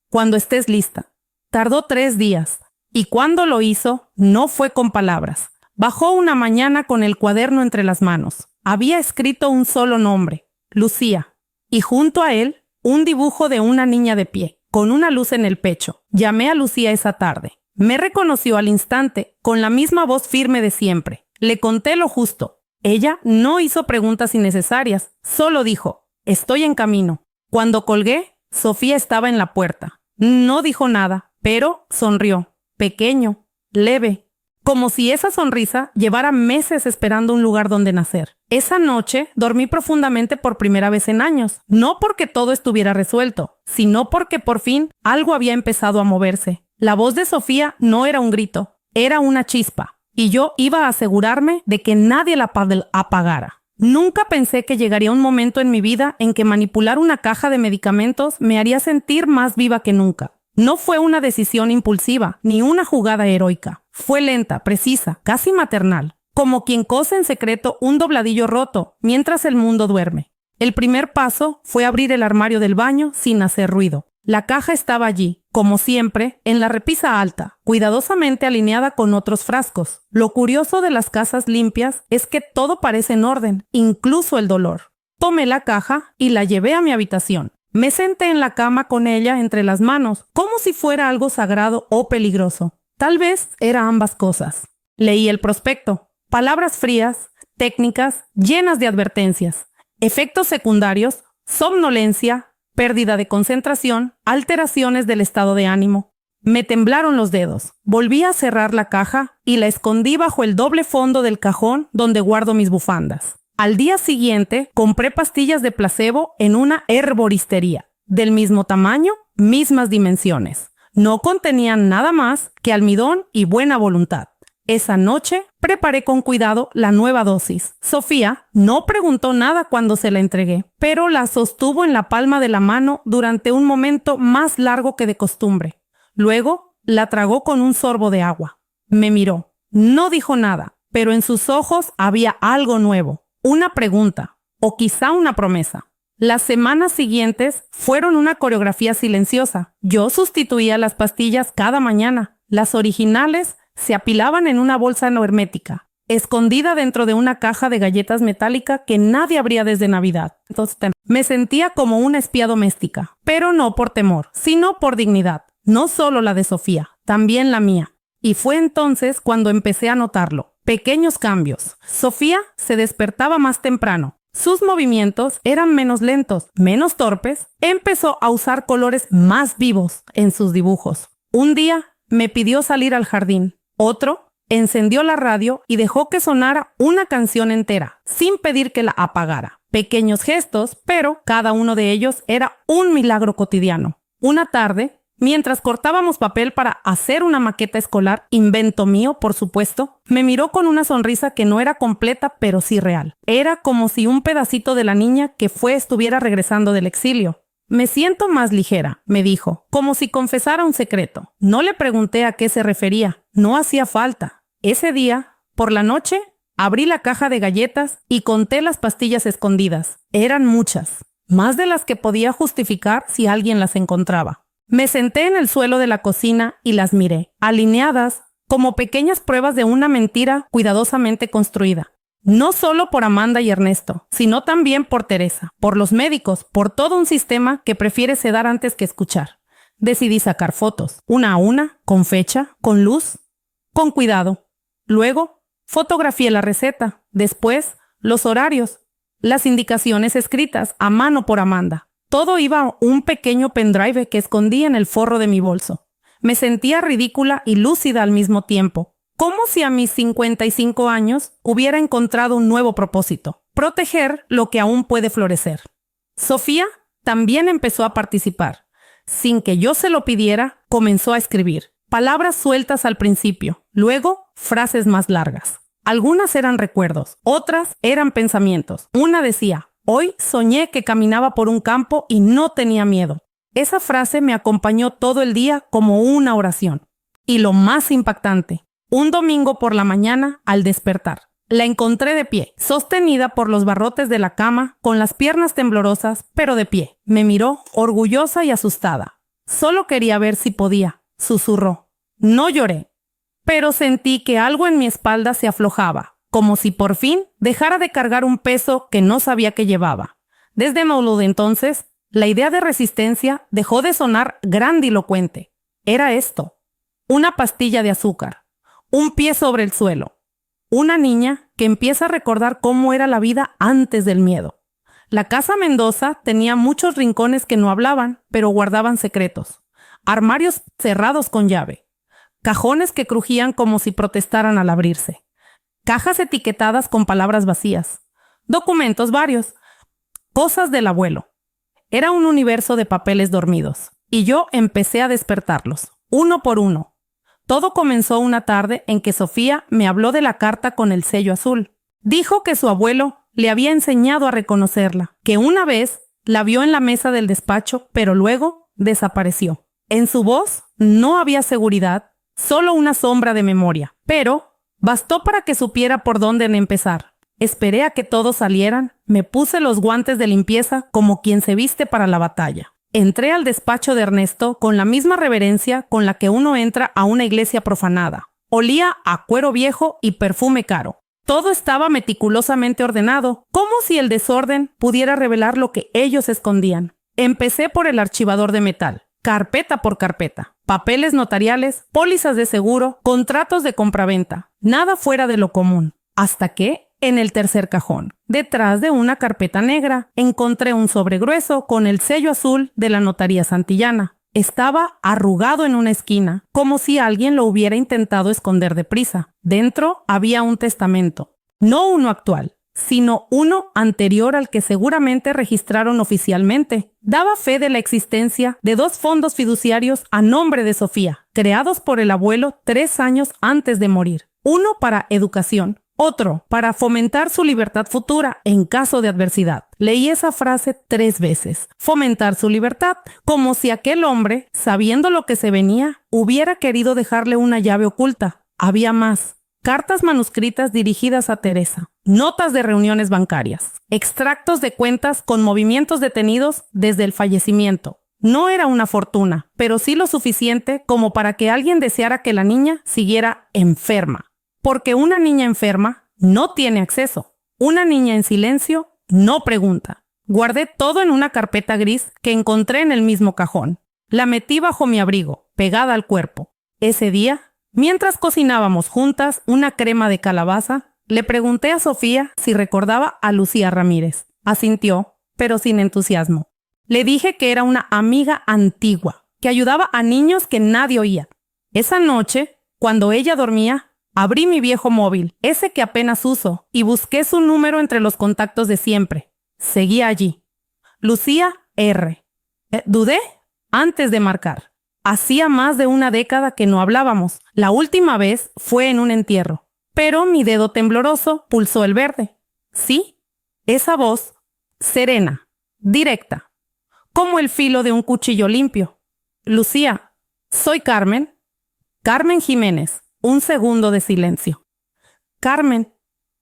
Cuando estés lista. Tardó 3 días. Y cuando lo hizo, no fue con palabras. Bajó una mañana con el cuaderno entre las manos. Había escrito un solo nombre, Lucía. Y junto a él, un dibujo de una niña de pie, con una luz en el pecho. Llamé a Lucía esa tarde. Me reconoció al instante, con la misma voz firme de siempre. Le conté lo justo. Ella no hizo preguntas innecesarias, solo dijo, estoy en camino. Cuando colgué, Sofía estaba en la puerta. No dijo nada, pero sonrió, pequeño, leve, como si esa sonrisa llevara meses esperando un lugar donde nacer. Esa noche dormí profundamente por primera vez en años, no porque todo estuviera resuelto, sino porque por fin algo había empezado a moverse. La voz de Sofía no era un grito, era una chispa, y yo iba a asegurarme de que nadie la apagara. Nunca pensé que llegaría un momento en mi vida en que manipular una caja de medicamentos me haría sentir más viva que nunca. No fue una decisión impulsiva, ni una jugada heroica. Fue lenta, precisa, casi maternal, como quien cose en secreto un dobladillo roto mientras el mundo duerme. El primer paso fue abrir el armario del baño sin hacer ruido. La caja estaba allí, como siempre, en la repisa alta, cuidadosamente alineada con otros frascos. Lo curioso de las casas limpias es que todo parece en orden, incluso el dolor. Tomé la caja y la llevé a mi habitación. Me senté en la cama con ella entre las manos, como si fuera algo sagrado o peligroso. Tal vez era ambas cosas. Leí el prospecto. Palabras frías, técnicas, llenas de advertencias. Efectos secundarios, somnolencia, pérdida de concentración, alteraciones del estado de ánimo. Me temblaron los dedos. Volví a cerrar la caja y la escondí bajo el doble fondo del cajón donde guardo mis bufandas. Al día siguiente, compré pastillas de placebo en una herboristería. Del mismo tamaño, mismas dimensiones. No contenían nada más que almidón y buena voluntad. Esa noche, preparé con cuidado la nueva dosis. Sofía no preguntó nada cuando se la entregué, pero la sostuvo en la palma de la mano durante un momento más largo que de costumbre. Luego, la tragó con un sorbo de agua. Me miró. No dijo nada, pero en sus ojos había algo nuevo. Una pregunta, o quizá una promesa. Las semanas siguientes fueron una coreografía silenciosa. Yo sustituía las pastillas cada mañana. Las originales se apilaban en una bolsa no hermética, escondida dentro de una caja de galletas metálica que nadie abría desde Navidad. Entonces, me sentía como una espía doméstica, pero no por temor, sino por dignidad. No solo la de Sofía, también la mía. Y fue entonces cuando empecé a notarlo. Pequeños cambios. Sofía se despertaba más temprano. Sus movimientos eran menos lentos, menos torpes. Empezó a usar colores más vivos en sus dibujos. Un día me pidió salir al jardín. Otro encendió la radio y dejó que sonara una canción entera, sin pedir que la apagara. Pequeños gestos, pero cada uno de ellos era un milagro cotidiano. Una tarde, mientras cortábamos papel para hacer una maqueta escolar, invento mío, por supuesto, me miró con una sonrisa que no era completa, pero sí real. Era como si un pedacito de la niña que estuviera regresando del exilio. Me siento más ligera, me dijo, como si confesara un secreto. No le pregunté a qué se refería, no hacía falta. Ese día, por la noche, abrí la caja de galletas y conté las pastillas escondidas. Eran muchas, más de las que podía justificar si alguien las encontraba. Me senté en el suelo de la cocina y las miré, alineadas como pequeñas pruebas de una mentira cuidadosamente construida. No solo por Amanda y Ernesto, sino también por Teresa, por los médicos, por todo un sistema que prefiere sedar antes que escuchar. Decidí sacar fotos, una a una, con fecha, con luz, con cuidado. Luego, fotografié la receta, después, los horarios, las indicaciones escritas a mano por Amanda. Todo iba a un pequeño pendrive que escondí en el forro de mi bolso. Me sentía ridícula y lúcida al mismo tiempo, como si a mis 55 años hubiera encontrado un nuevo propósito: proteger lo que aún puede florecer. Sofía también empezó a participar. Sin que yo se lo pidiera, comenzó a escribir. Palabras sueltas al principio, luego frases más largas. Algunas eran recuerdos, otras eran pensamientos. Una decía: hoy soñé que caminaba por un campo y no tenía miedo. Esa frase me acompañó todo el día como una oración. Y lo más impactante, un domingo por la mañana, al despertar, la encontré de pie, sostenida por los barrotes de la cama, con las piernas temblorosas, pero de pie. Me miró, orgullosa y asustada. Solo quería ver si podía, susurró. No lloré, pero sentí que algo en mi espalda se aflojaba, como si por fin dejara de cargar un peso que no sabía que llevaba. Desde entonces, la idea de resistencia dejó de sonar grandilocuente. Era esto: una pastilla de azúcar, un pie sobre el suelo, una niña que empieza a recordar cómo era la vida antes del miedo. La casa Mendoza tenía muchos rincones que no hablaban, pero guardaban secretos. Armarios cerrados con llave. Cajones que crujían como si protestaran al abrirse. Cajas etiquetadas con palabras vacías. Documentos varios. Cosas del abuelo. Era un universo de papeles dormidos. Y yo empecé a despertarlos, uno por uno. Todo comenzó una tarde en que Sofía me habló de la carta con el sello azul. Dijo que su abuelo le había enseñado a reconocerla, que una vez la vio en la mesa del despacho, pero luego desapareció. En su voz no había seguridad, solo una sombra de memoria, pero bastó para que supiera por dónde empezar. Esperé a que todos salieran, me puse los guantes de limpieza como quien se viste para la batalla. Entré al despacho de Ernesto con la misma reverencia con la que uno entra a una iglesia profanada. Olía a cuero viejo y perfume caro. Todo estaba meticulosamente ordenado, como si el desorden pudiera revelar lo que ellos escondían. Empecé por el archivador de metal, carpeta por carpeta, papeles notariales, pólizas de seguro, contratos de compraventa, nada fuera de lo común. Hasta que, en el tercer cajón, detrás de una carpeta negra, encontré un sobre grueso con el sello azul de la notaría santillana. Estaba arrugado en una esquina, como si alguien lo hubiera intentado esconder deprisa. Dentro había un testamento, no uno actual, sino uno anterior al que seguramente registraron oficialmente. Daba fe de la existencia de 2 fondos fiduciarios a nombre de Sofía, creados por el abuelo 3 años antes de morir. Uno para educación, otro para fomentar su libertad futura en caso de adversidad. Leí esa frase 3 veces. Fomentar su libertad, como si aquel hombre, sabiendo lo que se venía, hubiera querido dejarle una llave oculta. Había más. Cartas manuscritas dirigidas a Teresa, notas de reuniones bancarias, extractos de cuentas con movimientos detenidos desde el fallecimiento. No era una fortuna, pero sí lo suficiente como para que alguien deseara que la niña siguiera enferma. Porque una niña enferma no tiene acceso. Una niña en silencio no pregunta. Guardé todo en una carpeta gris que encontré en el mismo cajón. La metí bajo mi abrigo, pegada al cuerpo. Ese día, mientras cocinábamos juntas una crema de calabaza, le pregunté a Sofía si recordaba a Lucía Ramírez. Asintió, pero sin entusiasmo. Le dije que era una amiga antigua, que ayudaba a niños que nadie oía. Esa noche, cuando ella dormía, abrí mi viejo móvil, ese que apenas uso, y busqué su número entre los contactos de siempre. Seguía allí. Lucía R. Dudé antes de marcar. Hacía más de una década que no hablábamos. La última vez fue en un entierro. Pero mi dedo tembloroso pulsó el verde. Sí, esa voz, serena, directa, como el filo de un cuchillo limpio. Lucía, soy Carmen. Carmen Jiménez. Un segundo de silencio. Carmen,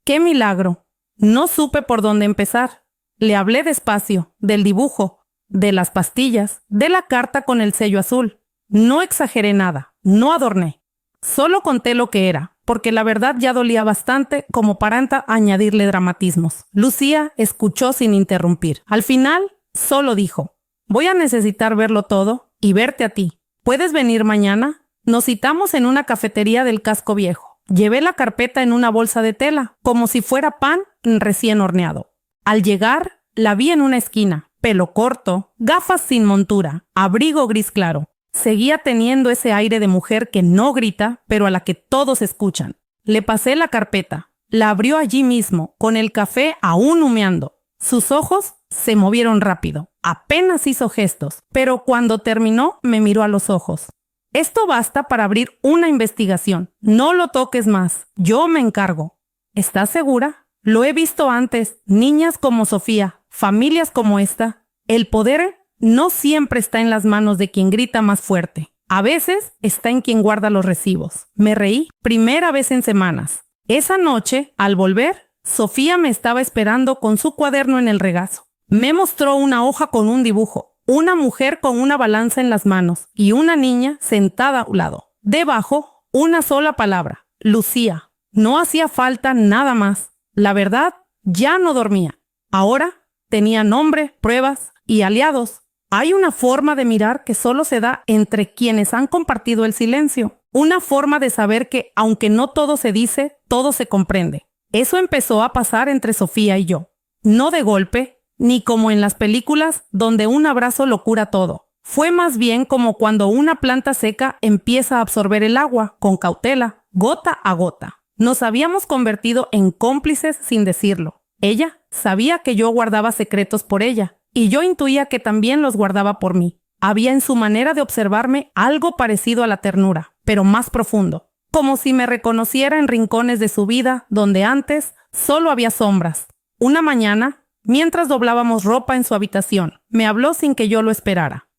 qué milagro. No supe por dónde empezar. Le hablé despacio, del dibujo, de las pastillas, de la carta con el sello azul. No exageré nada, no adorné. Solo conté lo que era, porque la verdad ya dolía bastante como para añadirle dramatismos. Lucía escuchó sin interrumpir. Al final, solo dijo: voy a necesitar verlo todo y verte a ti. ¿Puedes venir mañana? Nos citamos en una cafetería del casco viejo. Llevé la carpeta en una bolsa de tela, como si fuera pan recién horneado. Al llegar, la vi en una esquina, pelo corto, gafas sin montura, abrigo gris claro. Seguía teniendo ese aire de mujer que no grita, pero a la que todos escuchan. Le pasé la carpeta. La abrió allí mismo, con el café aún humeando. Sus ojos se movieron rápido. Apenas hizo gestos, pero cuando terminó me miró a los ojos. Esto basta para abrir una investigación. No lo toques más. Yo me encargo. ¿Estás segura? Lo he visto antes. Niñas como Sofía, familias como esta. El poder no siempre está en las manos de quien grita más fuerte. A veces está en quien guarda los recibos. Me reí, primera vez en semanas. Esa noche, al volver, Sofía me estaba esperando con su cuaderno en el regazo. Me mostró una hoja con un dibujo, una mujer con una balanza en las manos y una niña sentada a un lado. Debajo, una sola palabra: Lucía. No hacía falta nada más. La verdad, ya no dormía. Ahora tenía nombre, pruebas y aliados. Hay una forma de mirar que solo se da entre quienes han compartido el silencio. Una forma de saber que, aunque no todo se dice, todo se comprende. Eso empezó a pasar entre Sofía y yo. No de golpe, ni como en las películas donde un abrazo lo cura todo. Fue más bien como cuando una planta seca empieza a absorber el agua, con cautela, gota a gota. Nos habíamos convertido en cómplices sin decirlo. Ella sabía que yo guardaba secretos por ella, y yo intuía que también los guardaba por mí. Había en su manera de observarme algo parecido a la ternura, pero más profundo, como si me reconociera en rincones de su vida donde antes solo había sombras. Una mañana, mientras doblábamos ropa en su habitación, me habló sin que yo lo esperara.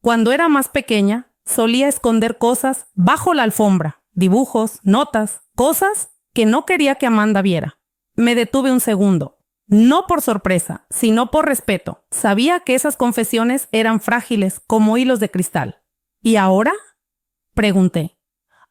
Cuando era más pequeña, solía esconder cosas bajo la alfombra, dibujos, notas, cosas que no quería que Amanda viera. Me detuve un segundo. No por sorpresa, sino por respeto. Sabía que esas confesiones eran frágiles como hilos de cristal. ¿Y ahora?, pregunté.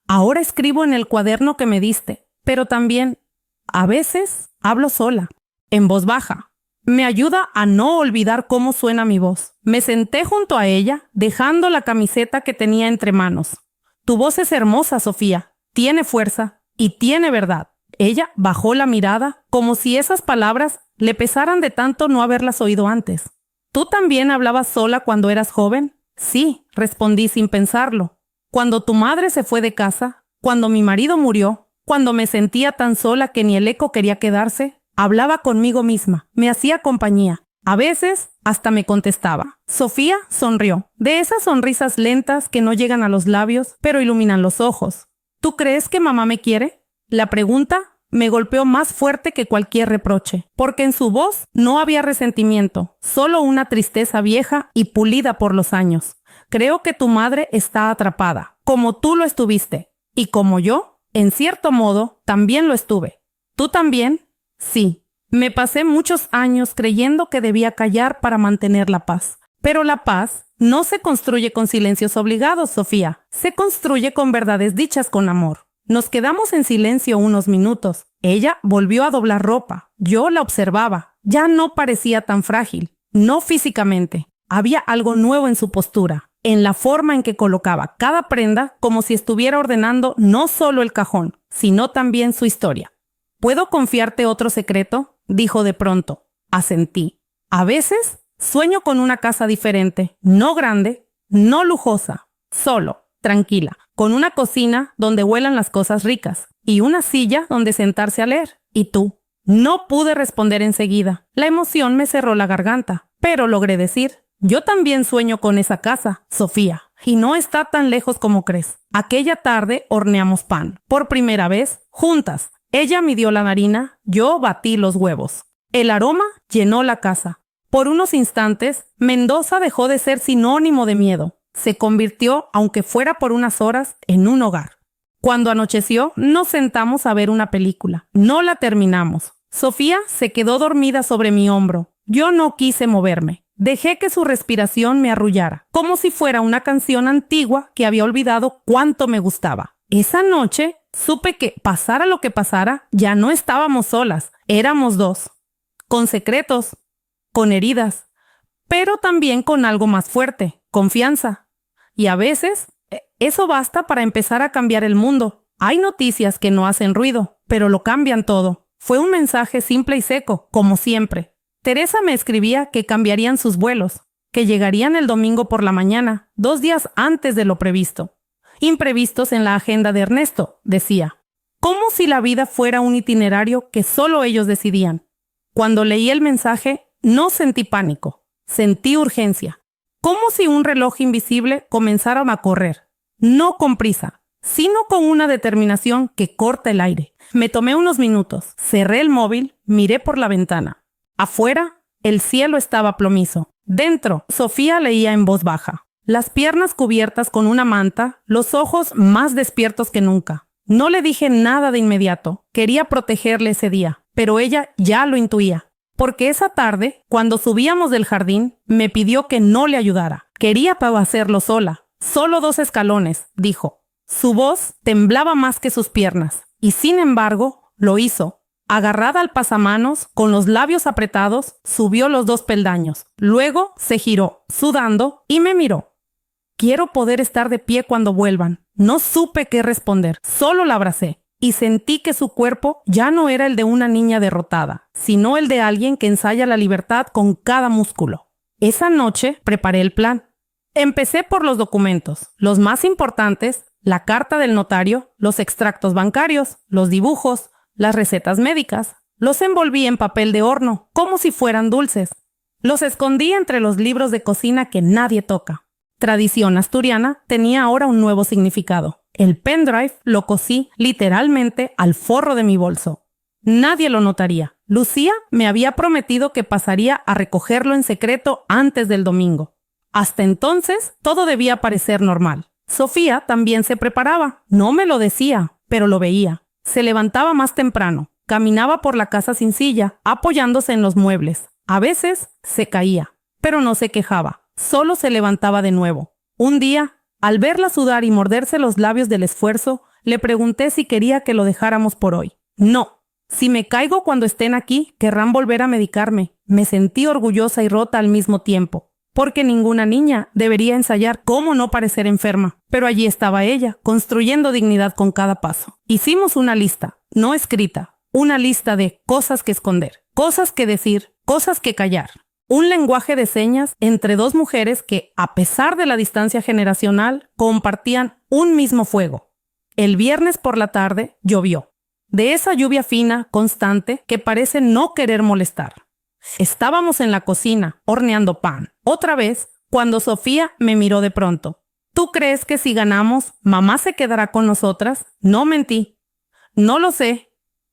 Ahora escribo en el cuaderno que me diste, pero también, a veces, hablo sola, en voz baja. Me ayuda a no olvidar cómo suena mi voz. Me senté junto a ella, dejando la camiseta que tenía entre manos. Tu voz es hermosa, Sofía. Tiene fuerza y tiene verdad. Ella bajó la mirada, como si esas palabras le pesaran de tanto no haberlas oído antes. ¿Tú también hablabas sola cuando eras joven? Sí, respondí sin pensarlo. Cuando tu madre se fue de casa, cuando mi marido murió, cuando me sentía tan sola que ni el eco quería quedarse, hablaba conmigo misma, me hacía compañía. A veces hasta me contestaba. Sofía sonrió, de esas sonrisas lentas que no llegan a los labios, pero iluminan los ojos. ¿Tú crees que mamá me quiere? La pregunta me golpeó más fuerte que cualquier reproche, porque en su voz no había resentimiento, solo una tristeza vieja y pulida por los años. Creo que tu madre está atrapada, como tú lo estuviste, y como yo, en cierto modo, también lo estuve. ¿Tú también? Sí. Me pasé muchos años creyendo que debía callar para mantener la paz. Pero la paz no se construye con silencios obligados, Sofía. Se construye con verdades dichas con amor. Nos quedamos en silencio unos minutos. Ella volvió a doblar ropa. Yo la observaba. Ya no parecía tan frágil. No físicamente. Había algo nuevo en su postura, en la forma en que colocaba cada prenda, como si estuviera ordenando no solo el cajón, sino también su historia. ¿Puedo confiarte otro secreto?, dijo de pronto. Asentí. A veces sueño con una casa diferente, no grande, no lujosa, solo, tranquila, con una cocina donde huelan las cosas ricas y una silla donde sentarse a leer. ¿Y tú? No pude responder enseguida. La emoción me cerró la garganta, pero logré decir: yo también sueño con esa casa, Sofía, y no está tan lejos como crees. Aquella tarde horneamos pan, por primera vez, juntas. Ella midió la harina, yo batí los huevos. El aroma llenó la casa. Por unos instantes, Mendoza dejó de ser sinónimo de miedo. Se convirtió, aunque fuera por unas horas, en un hogar. Cuando anocheció, nos sentamos a ver una película. No la terminamos. Sofía se quedó dormida sobre mi hombro. Yo no quise moverme. Dejé que su respiración me arrullara, como si fuera una canción antigua que había olvidado cuánto me gustaba. Esa noche supe que, pasara lo que pasara, ya no estábamos solas, éramos dos, con secretos, con heridas, pero también con algo más fuerte, confianza. Y a veces, eso basta para empezar a cambiar el mundo. Hay noticias que no hacen ruido, pero lo cambian todo. Fue un mensaje simple y seco, como siempre. Teresa me escribía que cambiarían sus vuelos, que llegarían el domingo por la mañana, 2 días antes de lo previsto. Imprevistos en la agenda de Ernesto, decía. Como si la vida fuera un itinerario que solo ellos decidían. Cuando leí el mensaje, no sentí pánico, sentí urgencia. Como si un reloj invisible comenzara a correr. No con prisa, sino con una determinación que corta el aire. Me tomé unos minutos, cerré el móvil, miré por la ventana. Afuera, el cielo estaba plomizo. Dentro, Sofía leía en voz baja. Las piernas cubiertas con una manta, los ojos más despiertos que nunca. No le dije nada de inmediato. Quería protegerle ese día, pero ella ya lo intuía. Porque esa tarde, cuando subíamos del jardín, me pidió que no le ayudara. Quería hacerlo sola. Solo 2 escalones, dijo. Su voz temblaba más que sus piernas. Y sin embargo, lo hizo. Agarrada al pasamanos, con los labios apretados, subió los 2 peldaños. Luego se giró, sudando, y me miró. Quiero poder estar de pie cuando vuelvan. No supe qué responder, solo la abracé. Y sentí que su cuerpo ya no era el de una niña derrotada, sino el de alguien que ensaya la libertad con cada músculo. Esa noche preparé el plan. Empecé por los documentos, los más importantes, la carta del notario, los extractos bancarios, los dibujos, las recetas médicas. Los envolví en papel de horno, como si fueran dulces. Los escondí entre los libros de cocina que nadie toca. Tradición asturiana tenía ahora un nuevo significado. El pendrive lo cosí literalmente al forro de mi bolso. Nadie lo notaría. Lucía me había prometido que pasaría a recogerlo en secreto antes del domingo. Hasta entonces, todo debía parecer normal. Sofía también se preparaba. No me lo decía, pero lo veía. Se levantaba más temprano. Caminaba por la casa sin silla, apoyándose en los muebles. A veces se caía, pero no se quejaba. Solo se levantaba de nuevo. Un día, al verla sudar y morderse los labios del esfuerzo, le pregunté si quería que lo dejáramos por hoy. No. Si me caigo cuando estén aquí, querrán volver a medicarme. Me sentí orgullosa y rota al mismo tiempo, porque ninguna niña debería ensayar cómo no parecer enferma. Pero allí estaba ella, construyendo dignidad con cada paso. Hicimos una lista, no escrita, una lista de cosas que esconder, cosas que decir, cosas que callar. Un lenguaje de señas entre 2 mujeres que, a pesar de la distancia generacional, compartían un mismo fuego. El viernes por la tarde llovió. De esa lluvia fina, constante, que parece no querer molestar. Estábamos en la cocina, horneando pan. Otra vez, cuando Sofía me miró de pronto. ¿Tú crees que si ganamos, mamá se quedará con nosotras? No mentí. No lo sé.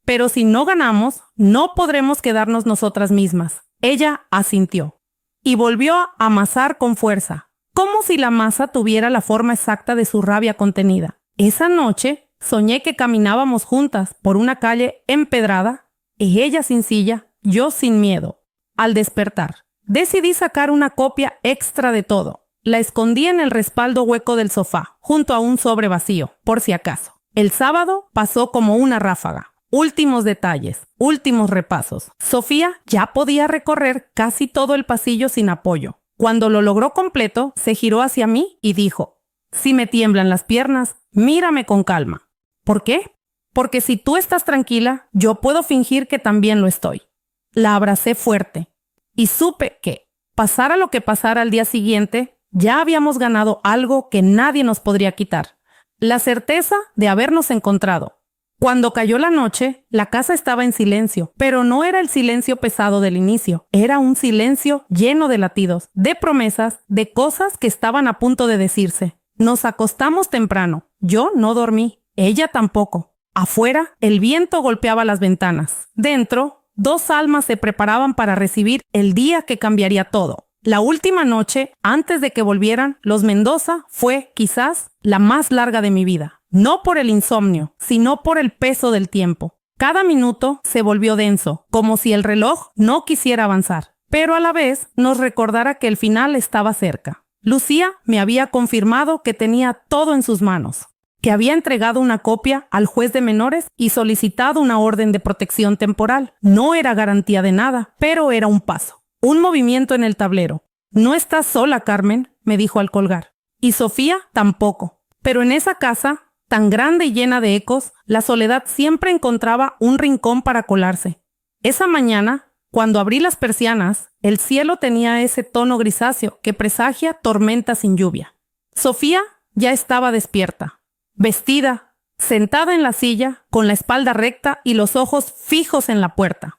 Pero si no ganamos, no podremos quedarnos nosotras mismas. Ella asintió y volvió a amasar con fuerza, como si la masa tuviera la forma exacta de su rabia contenida. Esa noche soñé que caminábamos juntas por una calle empedrada y ella sin silla, yo sin miedo. Al despertar, decidí sacar una copia extra de todo. La escondí en el respaldo hueco del sofá, junto a un sobre vacío, por si acaso. El sábado pasó como una ráfaga. Últimos detalles, últimos repasos. Sofía ya podía recorrer casi todo el pasillo sin apoyo. Cuando lo logró completo, se giró hacia mí y dijo: si me tiemblan las piernas, mírame con calma. ¿Por qué? Porque si tú estás tranquila, yo puedo fingir que también lo estoy. La abracé fuerte y supe que, pasara lo que pasara al día siguiente, ya habíamos ganado algo que nadie nos podría quitar. La certeza de habernos encontrado. Cuando cayó la noche, la casa estaba en silencio, pero no era el silencio pesado del inicio. Era un silencio lleno de latidos, de promesas, de cosas que estaban a punto de decirse. Nos acostamos temprano. Yo no dormí. Ella tampoco. Afuera, el viento golpeaba las ventanas. Dentro, 2 almas se preparaban para recibir el día que cambiaría todo. La última noche, antes de que volvieran, los Mendoza fue, quizás, la más larga de mi vida. No por el insomnio, sino por el peso del tiempo. Cada minuto se volvió denso, como si el reloj no quisiera avanzar, pero a la vez nos recordara que el final estaba cerca. Lucía me había confirmado que tenía todo en sus manos. que había entregado una copia al juez de menores y solicitado una orden de protección temporal. No era garantía de nada, pero era un paso, un movimiento en el tablero. No estás sola, Carmen, me dijo al colgar. Y Sofía tampoco. Pero en esa casa, tan grande y llena de ecos, la soledad siempre encontraba un rincón para colarse. Esa mañana, cuando abrí las persianas, el cielo tenía ese tono grisáceo que presagia tormenta sin lluvia. Sofía ya estaba despierta, vestida, sentada en la silla, con la espalda recta y los ojos fijos en la puerta.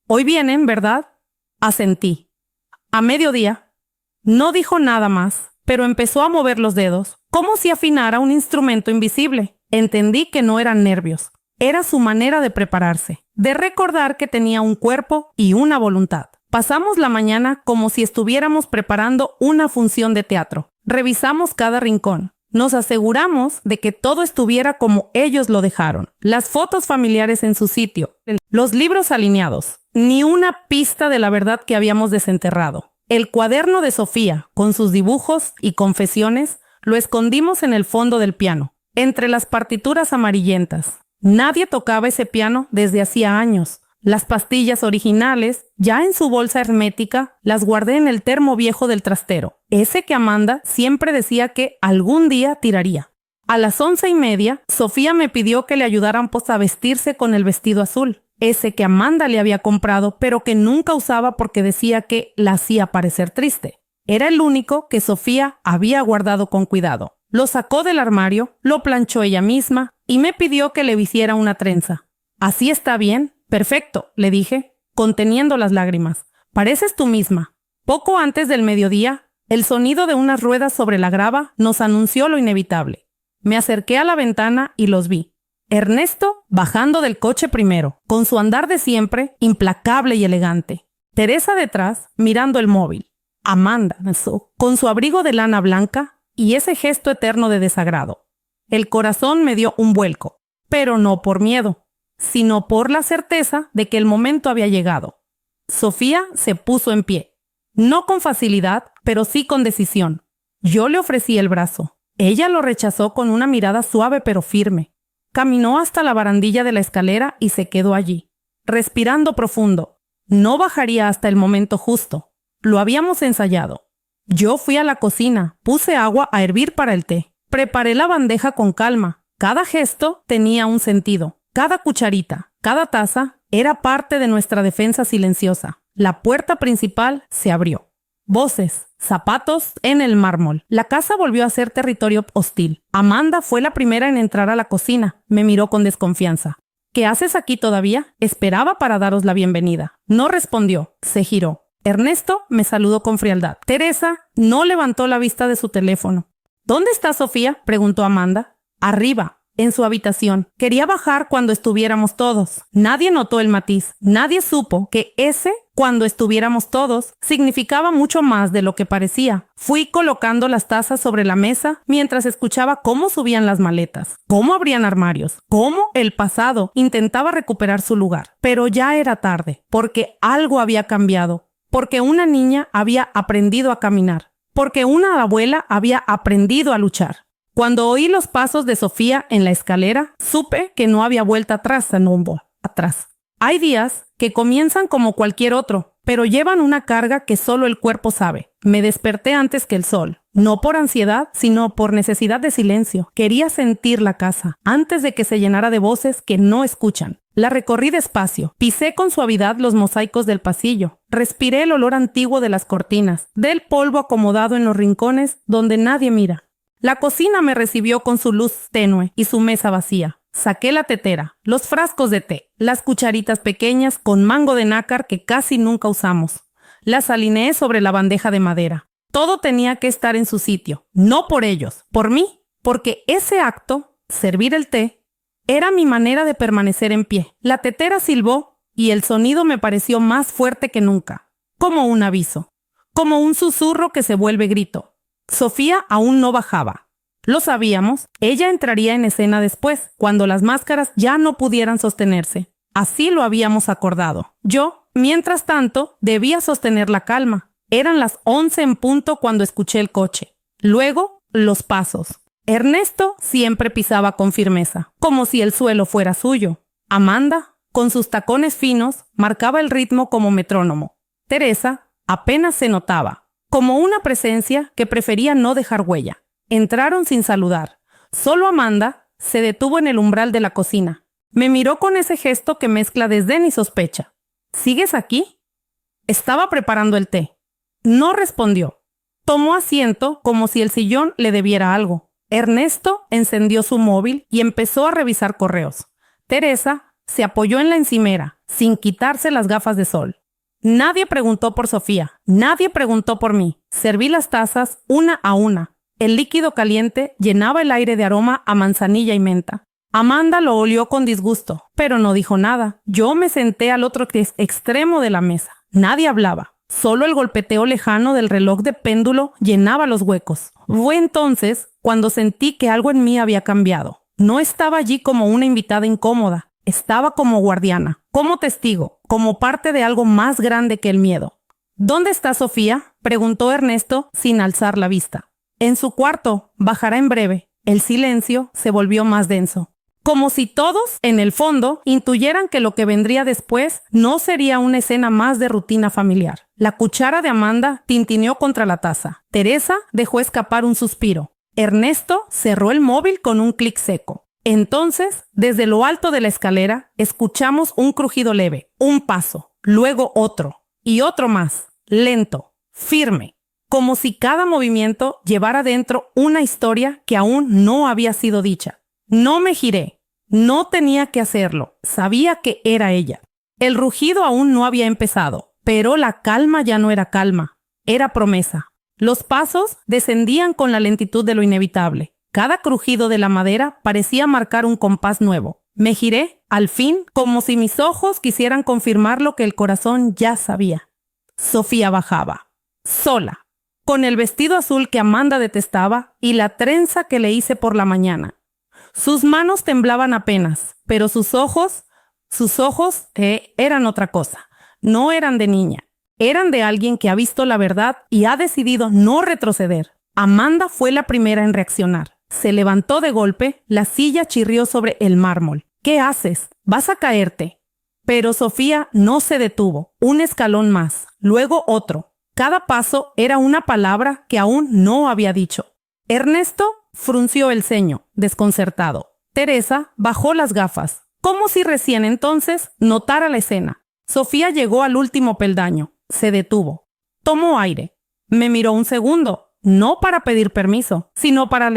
«Hoy vienen, ¿verdad?», asentí. A mediodía. No dijo nada más, pero empezó a mover los dedos, como si afinara un instrumento invisible. Entendí que no eran nervios. Era su manera de prepararse, de recordar que tenía un cuerpo y una voluntad. Pasamos la mañana como si estuviéramos preparando una función de teatro. Revisamos cada rincón. Nos aseguramos de que todo estuviera como ellos lo dejaron. Las fotos familiares en su sitio, los libros alineados, ni una pista de la verdad que habíamos desenterrado. El cuaderno de Sofía, con sus dibujos y confesiones, lo escondimos en el fondo del piano, entre las partituras amarillentas. Nadie tocaba ese piano desde hacía años. Las pastillas originales, ya en su bolsa hermética, las guardé en el termo viejo del trastero, ese que Amanda siempre decía que algún día tiraría. A las 11:30, Sofía me pidió que le ayudaran a vestirse con el vestido azul, ese que Amanda le había comprado, pero que nunca usaba porque decía que la hacía parecer triste. Era el único que Sofía había guardado con cuidado. Lo sacó del armario, lo planchó ella misma y me pidió que le hiciera una trenza. «¿Así está bien?» «Perfecto», le dije, conteniendo las lágrimas. «Pareces tú misma». Poco antes del mediodía, el sonido de unas ruedas sobre la grava nos anunció lo inevitable. Me acerqué a la ventana y los vi. Ernesto bajando del coche primero, con su andar de siempre, implacable y elegante. Teresa detrás, mirando el móvil. Amanda, con su abrigo de lana blanca y ese gesto eterno de desagrado. El corazón me dio un vuelco, pero no por miedo, sino por la certeza de que el momento había llegado. Sofía se puso en pie, no con facilidad, pero sí con decisión. Yo le ofrecí el brazo. Ella lo rechazó con una mirada suave pero firme. Caminó hasta la barandilla de la escalera y se quedó allí, respirando profundo. No bajaría hasta el momento justo. Lo habíamos ensayado. Yo fui a la cocina, puse agua a hervir para el té. Preparé la bandeja con calma. Cada gesto tenía un sentido. Cada cucharita, cada taza, era parte de nuestra defensa silenciosa. La puerta principal se abrió. Voces, zapatos en el mármol. La casa volvió a ser territorio hostil. Amanda fue la primera en entrar a la cocina. Me miró con desconfianza. «¿Qué haces aquí todavía?» Esperaba para daros la bienvenida. No respondió. Se giró. Ernesto me saludó con frialdad. Teresa no levantó la vista de su teléfono. «¿Dónde está Sofía?», preguntó Amanda. «Arriba, en su habitación. Quería bajar cuando estuviéramos todos». Nadie notó el matiz. Nadie supo que ese «cuando estuviéramos todos» significaba mucho más de lo que parecía. Fui colocando las tazas sobre la mesa mientras escuchaba cómo subían las maletas, cómo abrían armarios, cómo el pasado intentaba recuperar su lugar. Pero ya era tarde, porque algo había cambiado, porque una niña había aprendido a caminar, porque una abuela había aprendido a luchar. Cuando oí los pasos de Sofía en la escalera, supe que no había vuelta atrás, atrás. Hay días que comienzan como cualquier otro, pero llevan una carga que solo el cuerpo sabe. Me desperté antes que el sol, no por ansiedad, sino por necesidad de silencio. Quería sentir la casa, antes de que se llenara de voces que no escuchan. La recorrí despacio, pisé con suavidad los mosaicos del pasillo, respiré el olor antiguo de las cortinas, del polvo acomodado en los rincones donde nadie mira. La cocina me recibió con su luz tenue y su mesa vacía. Saqué la tetera, los frascos de té, las cucharitas pequeñas con mango de nácar que casi nunca usamos. Las alineé sobre la bandeja de madera. Todo tenía que estar en su sitio, no por ellos, por mí, porque ese acto, servir el té, era mi manera de permanecer en pie. La tetera silbó y el sonido me pareció más fuerte que nunca, como un aviso, como un susurro que se vuelve grito. Sofía aún no bajaba. Lo sabíamos, ella entraría en escena después, cuando las máscaras ya no pudieran sostenerse. Así lo habíamos acordado. Yo, mientras tanto, debía sostener la calma. Eran las 11 en punto cuando escuché el coche. Luego, los pasos. Ernesto siempre pisaba con firmeza, como si el suelo fuera suyo. Amanda, con sus tacones finos, marcaba el ritmo como metrónomo. Teresa apenas se notaba, como una presencia que prefería no dejar huella. Entraron sin saludar. Solo Amanda se detuvo en el umbral de la cocina. Me miró con ese gesto que mezcla desdén y sospecha. ¿Sigues aquí? Estaba preparando el té. No respondió. Tomó asiento como si el sillón le debiera algo. Ernesto encendió su móvil y empezó a revisar correos. Teresa se apoyó en la encimera, sin quitarse las gafas de sol. Nadie preguntó por Sofía, nadie preguntó por mí. Serví las tazas una a una. El líquido caliente llenaba el aire de aroma a manzanilla y menta. Amanda lo olió con disgusto, pero no dijo nada. Yo me senté al otro extremo de la mesa. Nadie hablaba. Solo el golpeteo lejano del reloj de péndulo llenaba los huecos. Fue entonces cuando sentí que algo en mí había cambiado. No estaba allí como una invitada incómoda. Estaba como guardiana, como testigo, como parte de algo más grande que el miedo. ¿Dónde está Sofía?, preguntó Ernesto sin alzar la vista. En su cuarto, bajará en breve. El silencio se volvió más denso. Como si todos, en el fondo, intuyeran que lo que vendría después no sería una escena más de rutina familiar. La cuchara de Amanda tintineó contra la taza. Teresa dejó escapar un suspiro. Ernesto cerró el móvil con un clic seco. Entonces, desde lo alto de la escalera, escuchamos un crujido leve, un paso, luego otro, y otro más, lento, firme, como si cada movimiento llevara dentro una historia que aún no había sido dicha. No me giré, no tenía que hacerlo, sabía que era ella. El rugido aún no había empezado, pero la calma ya no era calma, era promesa. Los pasos descendían con la lentitud de lo inevitable. Cada crujido de la madera parecía marcar un compás nuevo. Me giré, al fin, como si mis ojos quisieran confirmar lo que el corazón ya sabía. Sofía bajaba, sola, con el vestido azul que Amanda detestaba y la trenza que le hice por la mañana. Sus manos temblaban apenas, pero sus ojos eran otra cosa. No eran de niña, eran de alguien que ha visto la verdad y ha decidido no retroceder. Amanda fue la primera en reaccionar. Se levantó de golpe, la silla chirrió sobre el mármol. ¿Qué haces? Vas a caerte. Pero Sofía no se detuvo. Un escalón más, luego otro. Cada paso era una palabra que aún no había dicho. Ernesto frunció el ceño, desconcertado. Teresa bajó las gafas, como si recién entonces notara la escena. Sofía llegó al último peldaño. Se detuvo. Tomó aire. Me miró un segundo. No para pedir permiso, sino para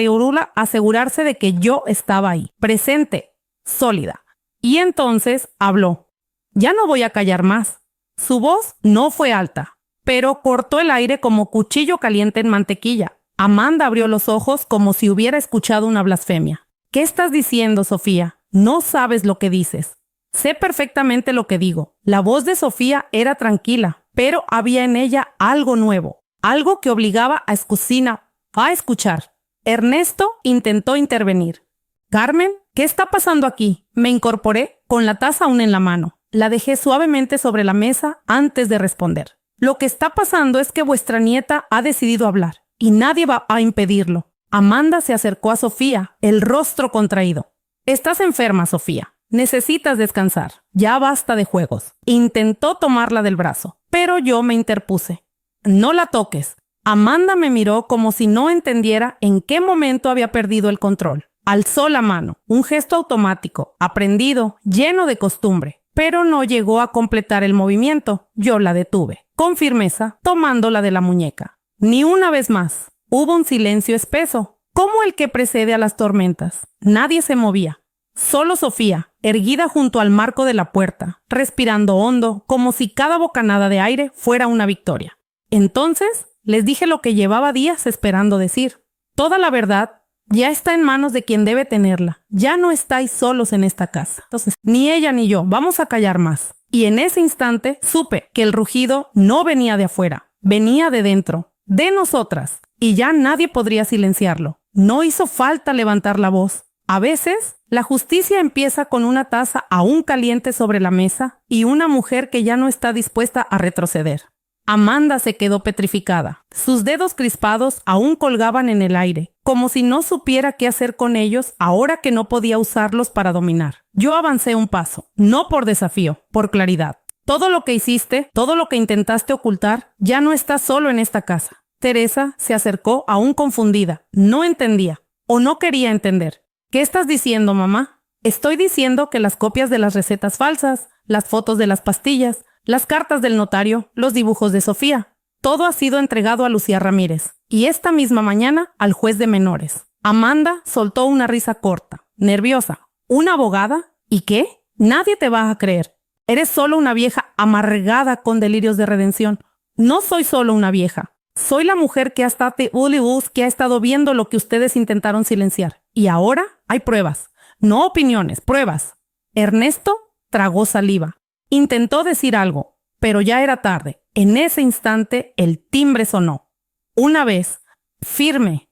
asegurarse de que yo estaba ahí, presente, sólida. Y entonces habló. Ya no voy a callar más. Su voz no fue alta, pero cortó el aire como cuchillo caliente en mantequilla. Amanda abrió los ojos como si hubiera escuchado una blasfemia. ¿Qué estás diciendo, Sofía? No sabes lo que dices. Sé perfectamente lo que digo. La voz de Sofía era tranquila, pero había en ella algo nuevo. Algo que obligaba a escuchar. Ernesto intentó intervenir. Carmen, ¿qué está pasando aquí? Me incorporé con la taza aún en la mano. La dejé suavemente sobre la mesa antes de responder. Lo que está pasando es que vuestra nieta ha decidido hablar y nadie va a impedirlo. Amanda se acercó a Sofía, el rostro contraído. Estás enferma, Sofía. Necesitas descansar. Ya basta de juegos. Intentó tomarla del brazo, pero yo me interpuse. No la toques. Amanda me miró como si no entendiera en qué momento había perdido el control. Alzó la mano, un gesto automático, aprendido, lleno de costumbre, pero no llegó a completar el movimiento. Yo la detuve, con firmeza, tomándola de la muñeca. Ni una vez más. Hubo un silencio espeso, como el que precede a las tormentas. Nadie se movía. Solo Sofía, erguida junto al marco de la puerta, respirando hondo, como si cada bocanada de aire fuera una victoria. Entonces les dije lo que llevaba días esperando decir. Toda la verdad ya está en manos de quien debe tenerla. Ya no estáis solos en esta casa. Entonces, ni ella ni yo vamos a callar más. Y en ese instante supe que el rugido no venía de afuera, venía de dentro, de nosotras. Y ya nadie podría silenciarlo. No hizo falta levantar la voz. A veces, la justicia empieza con una taza aún caliente sobre la mesa y una mujer que ya no está dispuesta a retroceder. Amanda se quedó petrificada. Sus dedos crispados aún colgaban en el aire, como si no supiera qué hacer con ellos ahora que no podía usarlos para dominar. Yo avancé un paso, no por desafío, por claridad. Todo lo que hiciste, todo lo que intentaste ocultar, ya no está solo en esta casa. Teresa se acercó aún confundida. No entendía, o no quería entender. ¿Qué estás diciendo, mamá? Estoy diciendo que las copias de las recetas falsas, las fotos de las pastillas, las cartas del notario, los dibujos de Sofía, todo ha sido entregado a Lucía Ramírez, y esta misma mañana al juez de menores. Amanda soltó una risa corta, nerviosa. ¿Una abogada? ¿Y qué? Nadie te va a creer. Eres solo una vieja amargada con delirios de redención. No soy solo una vieja. Soy la mujer que ha estado viendo lo que ustedes intentaron silenciar. Y ahora hay pruebas. No opiniones, pruebas. Ernesto tragó saliva. Intentó decir algo, pero ya era tarde. En ese instante el timbre sonó. Una vez, firme,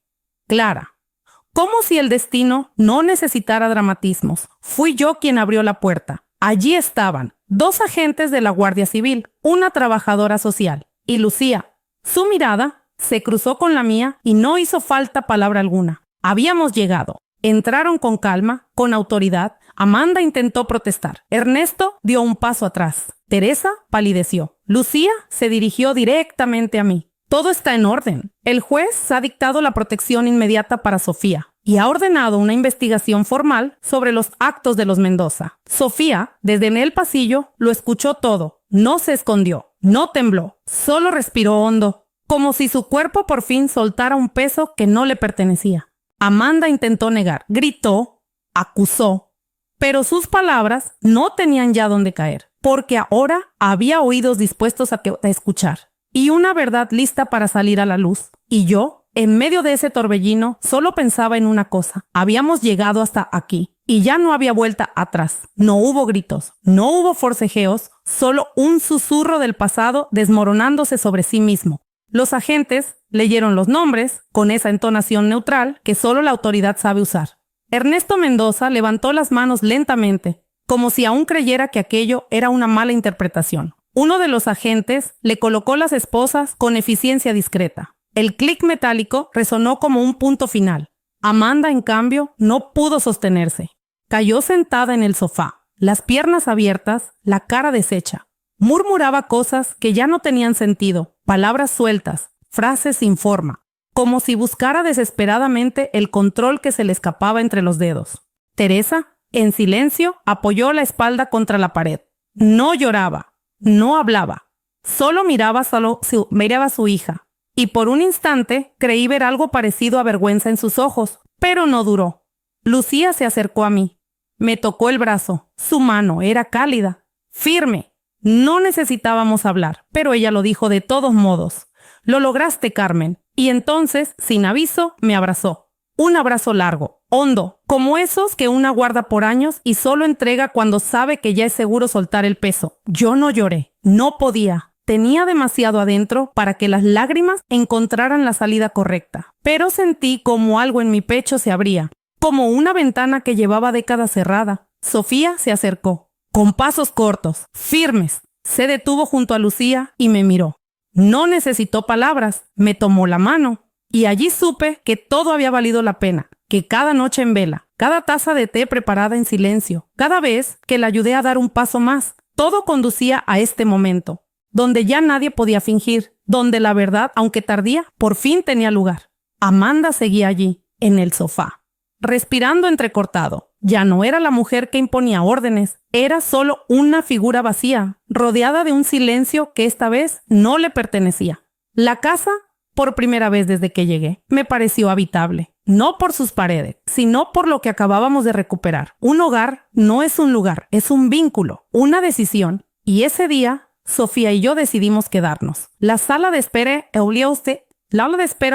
clara. Como si el destino no necesitara dramatismos. Fui yo quien abrió la puerta. Allí estaban 2 agentes de la Guardia Civil, una trabajadora social y Lucía. Su mirada se cruzó con la mía y no hizo falta palabra alguna. Habíamos llegado. Entraron con calma, con autoridad. Amanda intentó protestar. Ernesto dio un paso atrás. Teresa palideció. Lucía se dirigió directamente a mí. Todo está en orden. El juez ha dictado la protección inmediata para Sofía y ha ordenado una investigación formal sobre los actos de los Mendoza. Sofía, desde en el pasillo, lo escuchó todo. No se escondió, no tembló, solo respiró hondo, como si su cuerpo por fin soltara un peso que no le pertenecía. Amanda intentó negar, gritó, acusó, pero sus palabras no tenían ya dónde caer, porque ahora había oídos dispuestos a escuchar y una verdad lista para salir a la luz. Y yo, en medio de ese torbellino, solo pensaba en una cosa. Habíamos llegado hasta aquí y ya no había vuelta atrás. No hubo gritos, no hubo forcejeos, solo un susurro del pasado desmoronándose sobre sí mismo. Los agentes leyeron los nombres con esa entonación neutral que solo la autoridad sabe usar. Ernesto Mendoza levantó las manos lentamente, como si aún creyera que aquello era una mala interpretación. Uno de los agentes le colocó las esposas con eficiencia discreta. El clic metálico resonó como un punto final. Amanda, en cambio, no pudo sostenerse. Cayó sentada en el sofá, las piernas abiertas, la cara deshecha. Murmuraba cosas que ya no tenían sentido, palabras sueltas, frases sin forma, como si buscara desesperadamente el control que se le escapaba entre los dedos. Teresa, en silencio, apoyó la espalda contra la pared. No lloraba, no hablaba, solo miraba a su hija. Y por un instante creí ver algo parecido a vergüenza en sus ojos, pero no duró. Lucía se acercó a mí. Me tocó el brazo. Su mano era cálida, firme. No necesitábamos hablar, pero ella lo dijo de todos modos. Lo lograste, Carmen. Y entonces, sin aviso, me abrazó. Un abrazo largo, hondo, como esos que una guarda por años y solo entrega cuando sabe que ya es seguro soltar el peso. Yo no lloré, no podía. Tenía demasiado adentro para que las lágrimas encontraran la salida correcta. Pero sentí como algo en mi pecho se abría, como una ventana que llevaba décadas cerrada. Sofía se acercó, con pasos cortos, firmes. Se detuvo junto a Lucía y me miró. No necesitó palabras, me tomó la mano. Y allí supe que todo había valido la pena, que cada noche en vela, cada taza de té preparada en silencio, cada vez que la ayudé a dar un paso más, todo conducía a este momento, donde ya nadie podía fingir, donde la verdad, aunque tardía, por fin tenía lugar. Amanda seguía allí, en el sofá, respirando entrecortado. Ya no era la mujer que imponía órdenes, era solo una figura vacía, rodeada de un silencio que esta vez no le pertenecía. La casa, por primera vez desde que llegué, me pareció habitable, no por sus paredes, sino por lo que acabábamos de recuperar. Un hogar no es un lugar, es un vínculo, una decisión, y ese día Sofía y yo decidimos quedarnos. La sala de espera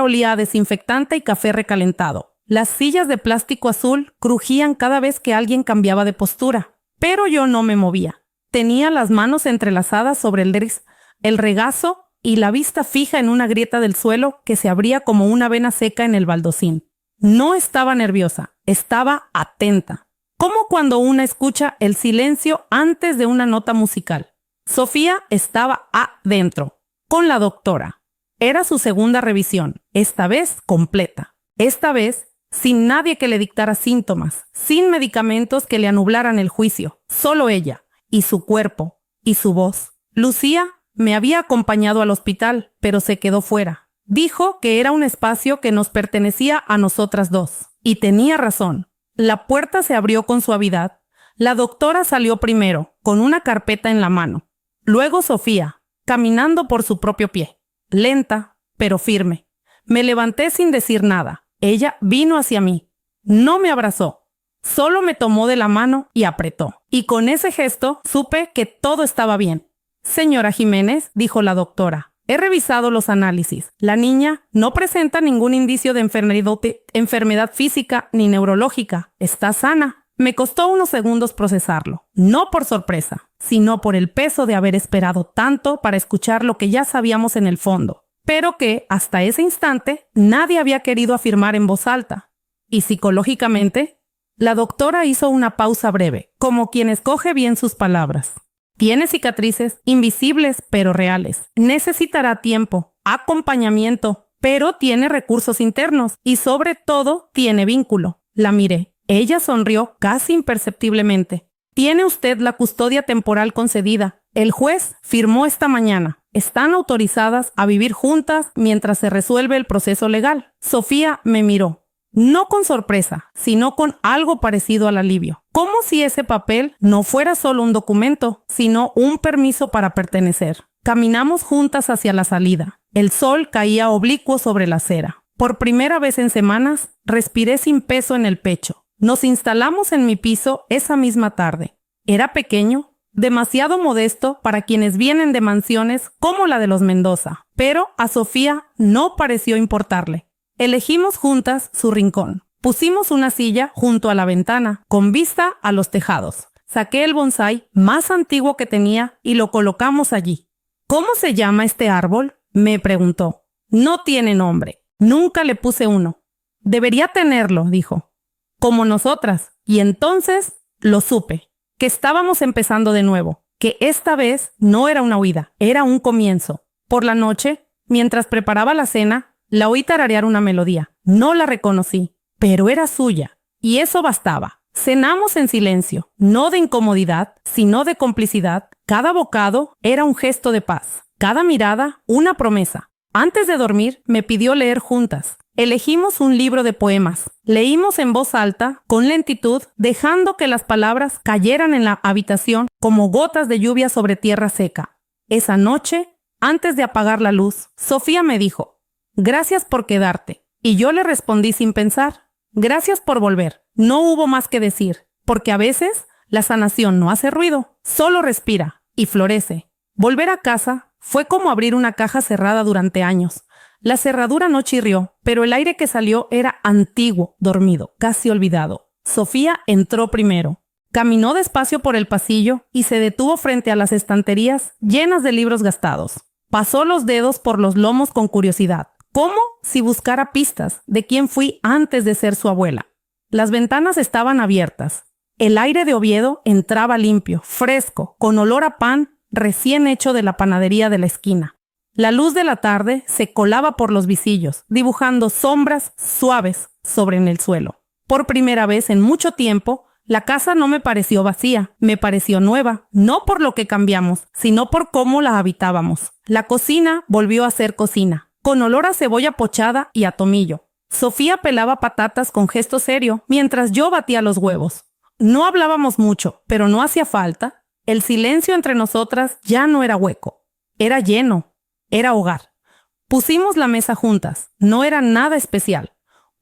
olía a desinfectante y café recalentado. Las sillas de plástico azul crujían cada vez que alguien cambiaba de postura, pero yo no me movía. Tenía las manos entrelazadas sobre el regazo y la vista fija en una grieta del suelo que se abría como una vena seca en el baldosín. No estaba nerviosa, estaba atenta, como cuando una escucha el silencio antes de una nota musical. Sofía estaba adentro, con la doctora. Era su segunda revisión, esta vez completa. Esta vez sin nadie que le dictara síntomas, sin medicamentos que le anublaran el juicio, solo ella, y su cuerpo, y su voz. Lucía me había acompañado al hospital, pero se quedó fuera. Dijo que era un espacio que nos pertenecía a nosotras dos. Y tenía razón. La puerta se abrió con suavidad. La doctora salió primero, con una carpeta en la mano. Luego Sofía, caminando por su propio pie. Lenta, pero firme. Me levanté sin decir nada. Ella vino hacia mí. No me abrazó. Solo me tomó de la mano y apretó. Y con ese gesto supe que todo estaba bien. Señora Jiménez, dijo la doctora, he revisado los análisis. La niña no presenta ningún indicio de enfermedad física ni neurológica. Está sana. Me costó unos segundos procesarlo. No por sorpresa, sino por el peso de haber esperado tanto para escuchar lo que ya sabíamos en el fondo, pero que, hasta ese instante, nadie había querido afirmar en voz alta. Y psicológicamente, la doctora hizo una pausa breve, como quien escoge bien sus palabras. Tiene cicatrices invisibles pero reales. Necesitará tiempo, acompañamiento, pero tiene recursos internos y sobre todo tiene vínculo. La miré. Ella sonrió casi imperceptiblemente. Tiene usted la custodia temporal concedida. El juez firmó esta mañana. Están autorizadas a vivir juntas mientras se resuelve el proceso legal. Sofía me miró. No con sorpresa, sino con algo parecido al alivio. Como si ese papel no fuera solo un documento, sino un permiso para pertenecer. Caminamos juntas hacia la salida. El sol caía oblicuo sobre la acera. Por primera vez en semanas, respiré sin peso en el pecho. Nos instalamos en mi piso esa misma tarde. Era pequeño, demasiado modesto para quienes vienen de mansiones como la de los Mendoza, pero a Sofía no pareció importarle. Elegimos juntas su rincón. Pusimos una silla junto a la ventana, con vista a los tejados. Saqué el bonsái más antiguo que tenía y lo colocamos allí. ¿Cómo se llama este árbol?, me preguntó. No tiene nombre. Nunca le puse uno. Debería tenerlo, dijo. Como nosotras. Y entonces lo supe. Que estábamos empezando de nuevo. Que esta vez no era una huida, era un comienzo. Por la noche, mientras preparaba la cena, la oí tararear una melodía. No la reconocí, pero era suya. Y eso bastaba. Cenamos en silencio, no de incomodidad, sino de complicidad. Cada bocado era un gesto de paz. Cada mirada, una promesa. Antes de dormir, me pidió leer juntas. Elegimos un libro de poemas. Leímos en voz alta, con lentitud, dejando que las palabras cayeran en la habitación como gotas de lluvia sobre tierra seca. Esa noche, antes de apagar la luz, Sofía me dijo, «Gracias por quedarte». Y yo le respondí sin pensar, «Gracias por volver». No hubo más que decir, porque a veces la sanación no hace ruido, solo respira y florece. Volver a casa fue como abrir una caja cerrada durante años. La cerradura no chirrió, pero el aire que salió era antiguo, dormido, casi olvidado. Sofía entró primero. Caminó despacio por el pasillo y se detuvo frente a las estanterías llenas de libros gastados. Pasó los dedos por los lomos con curiosidad, como si buscara pistas de quién fui antes de ser su abuela. Las ventanas estaban abiertas. El aire de Oviedo entraba limpio, fresco, con olor a pan recién hecho de la panadería de la esquina. La luz de la tarde se colaba por los visillos, dibujando sombras suaves sobre el suelo. Por primera vez en mucho tiempo, la casa no me pareció vacía, me pareció nueva, no por lo que cambiamos, sino por cómo la habitábamos. La cocina volvió a ser cocina, con olor a cebolla pochada y a tomillo. Sofía pelaba patatas con gesto serio, mientras yo batía los huevos. No hablábamos mucho, pero no hacía falta. El silencio entre nosotras ya no era hueco, era lleno. Era hogar. Pusimos la mesa juntas. No era nada especial.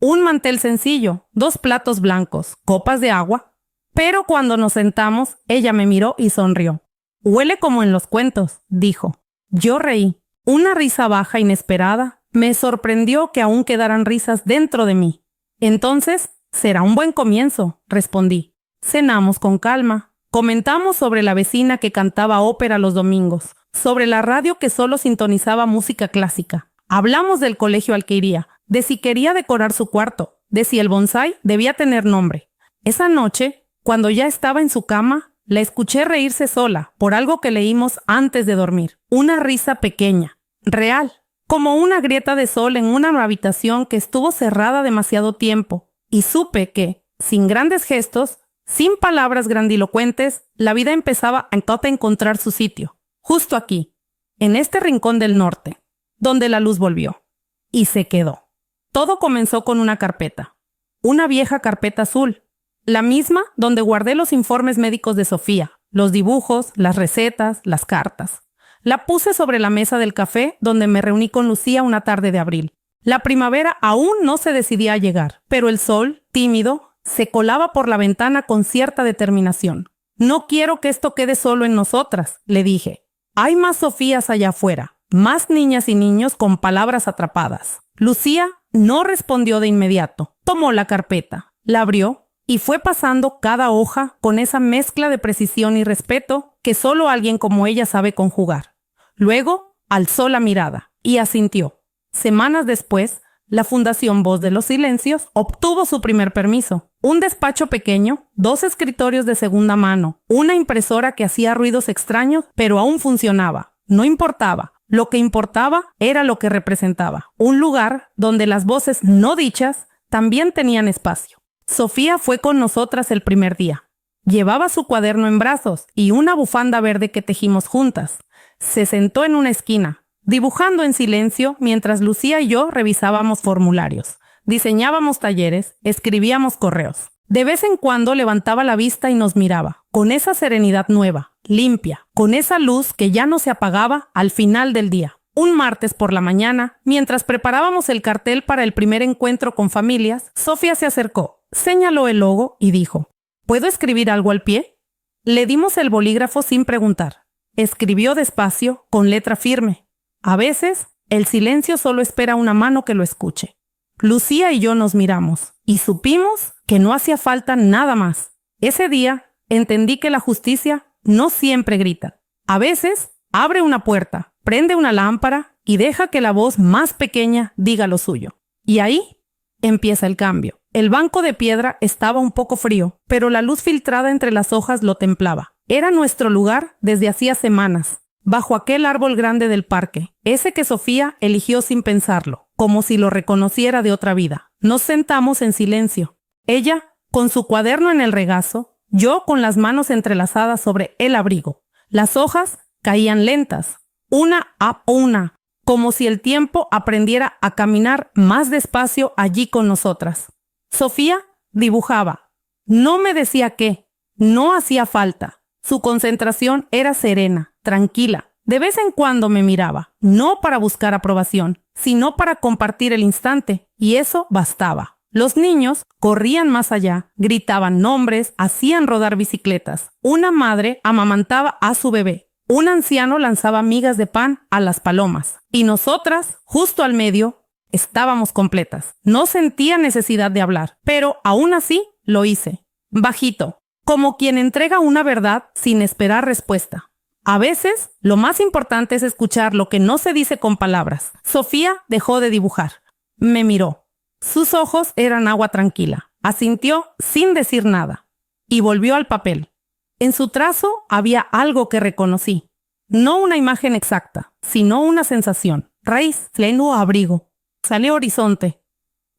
Un mantel sencillo, 2 platos blancos, copas de agua. Pero cuando nos sentamos, ella me miró y sonrió. «Huele como en los cuentos», dijo. Yo reí. Una risa baja inesperada. Me sorprendió que aún quedaran risas dentro de mí. «Entonces, será un buen comienzo», respondí. Cenamos con calma. Comentamos sobre la vecina que cantaba ópera los domingos, sobre la radio que solo sintonizaba música clásica. Hablamos del colegio al que iría, de si quería decorar su cuarto, de si el bonsái debía tener nombre. Esa noche, cuando ya estaba en su cama, la escuché reírse sola por algo que leímos antes de dormir. Una risa pequeña. real, como una grieta de sol en una habitación que estuvo cerrada demasiado tiempo, y supe que, sin grandes gestos, sin palabras grandilocuentes, la vida empezaba a encontrar su sitio, justo aquí, en este rincón del norte, donde la luz volvió, y se quedó. Todo comenzó con una carpeta, una vieja carpeta azul, la misma donde guardé los informes médicos de Sofía, los dibujos, las recetas, las cartas. La puse sobre la mesa del café donde me reuní con Lucía una tarde de abril. La primavera aún no se decidía a llegar, pero el sol, tímido, se colaba por la ventana con cierta determinación. No quiero que esto quede solo en nosotras, le dije. Hay más Sofías allá afuera, más niñas y niños con palabras atrapadas. Lucía no respondió de inmediato. Tomó la carpeta, la abrió y fue pasando cada hoja con esa mezcla de precisión y respeto que solo alguien como ella sabe conjugar. Luego alzó la mirada y asintió. Semanas después, la Fundación Voz de los Silencios obtuvo su primer permiso. Un despacho pequeño, 2 escritorios de segunda mano, una impresora que hacía ruidos extraños, pero aún funcionaba. No importaba. Lo que importaba era lo que representaba. Un lugar donde las voces no dichas también tenían espacio. Sofía fue con nosotras el primer día. Llevaba su cuaderno en brazos y una bufanda verde que tejimos juntas. Se sentó en una esquina, dibujando en silencio mientras Lucía y yo revisábamos formularios, diseñábamos talleres, escribíamos correos. De vez en cuando levantaba la vista y nos miraba, con esa serenidad nueva, limpia, con esa luz que ya no se apagaba al final del día. Un martes por la mañana, mientras preparábamos el cartel para el primer encuentro con familias, Sofía se acercó, señaló el logo y dijo: ¿Puedo escribir algo al pie? Le dimos el bolígrafo sin preguntar. Escribió despacio, con letra firme. A veces, el silencio solo espera una mano que lo escuche. Lucía y yo nos miramos, y supimos que no hacía falta nada más. Ese día, entendí que la justicia no siempre grita. A veces, abre una puerta, prende una lámpara y deja que la voz más pequeña diga lo suyo. Y ahí empieza el cambio. El banco de piedra estaba un poco frío, pero la luz filtrada entre las hojas lo templaba. Era nuestro lugar desde hacía semanas, bajo aquel árbol grande del parque, ese que Sofía eligió sin pensarlo, como si lo reconociera de otra vida. Nos sentamos en silencio. Ella, con su cuaderno en el regazo, yo con las manos entrelazadas sobre el abrigo. Las hojas caían lentas, una a una, como si el tiempo aprendiera a caminar más despacio allí con nosotras. Sofía dibujaba. No me decía qué, no hacía falta. Su concentración era serena, tranquila. De vez en cuando me miraba, no para buscar aprobación, sino para compartir el instante, y eso bastaba. Los niños corrían más allá, gritaban nombres, hacían rodar bicicletas. Una madre amamantaba a su bebé. Un anciano lanzaba migas de pan a las palomas. Y nosotras, justo al medio, estábamos completas. No sentía necesidad de hablar, pero aún así lo hice. Bajito, como quien entrega una verdad sin esperar respuesta. A veces, lo más importante es escuchar lo que no se dice con palabras. Sofía dejó de dibujar. Me miró. Sus ojos eran agua tranquila. Asintió sin decir nada. Y volvió al papel. En su trazo había algo que reconocí. No una imagen exacta, sino una sensación. Raíz, pleno abrigo. Salió horizonte.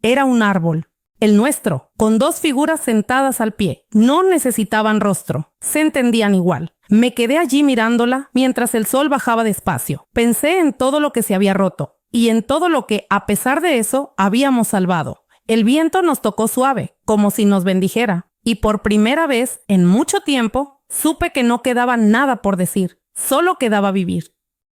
Era un árbol. El nuestro, con 2 figuras sentadas al pie. No necesitaban rostro. Se entendían igual. Me quedé allí mirándola mientras el sol bajaba despacio. Pensé en todo lo que se había roto y en todo lo que, a pesar de eso, habíamos salvado. El viento nos tocó suave, como si nos bendijera. Y por primera vez, en mucho tiempo, supe que no quedaba nada por decir. Solo quedaba vivir.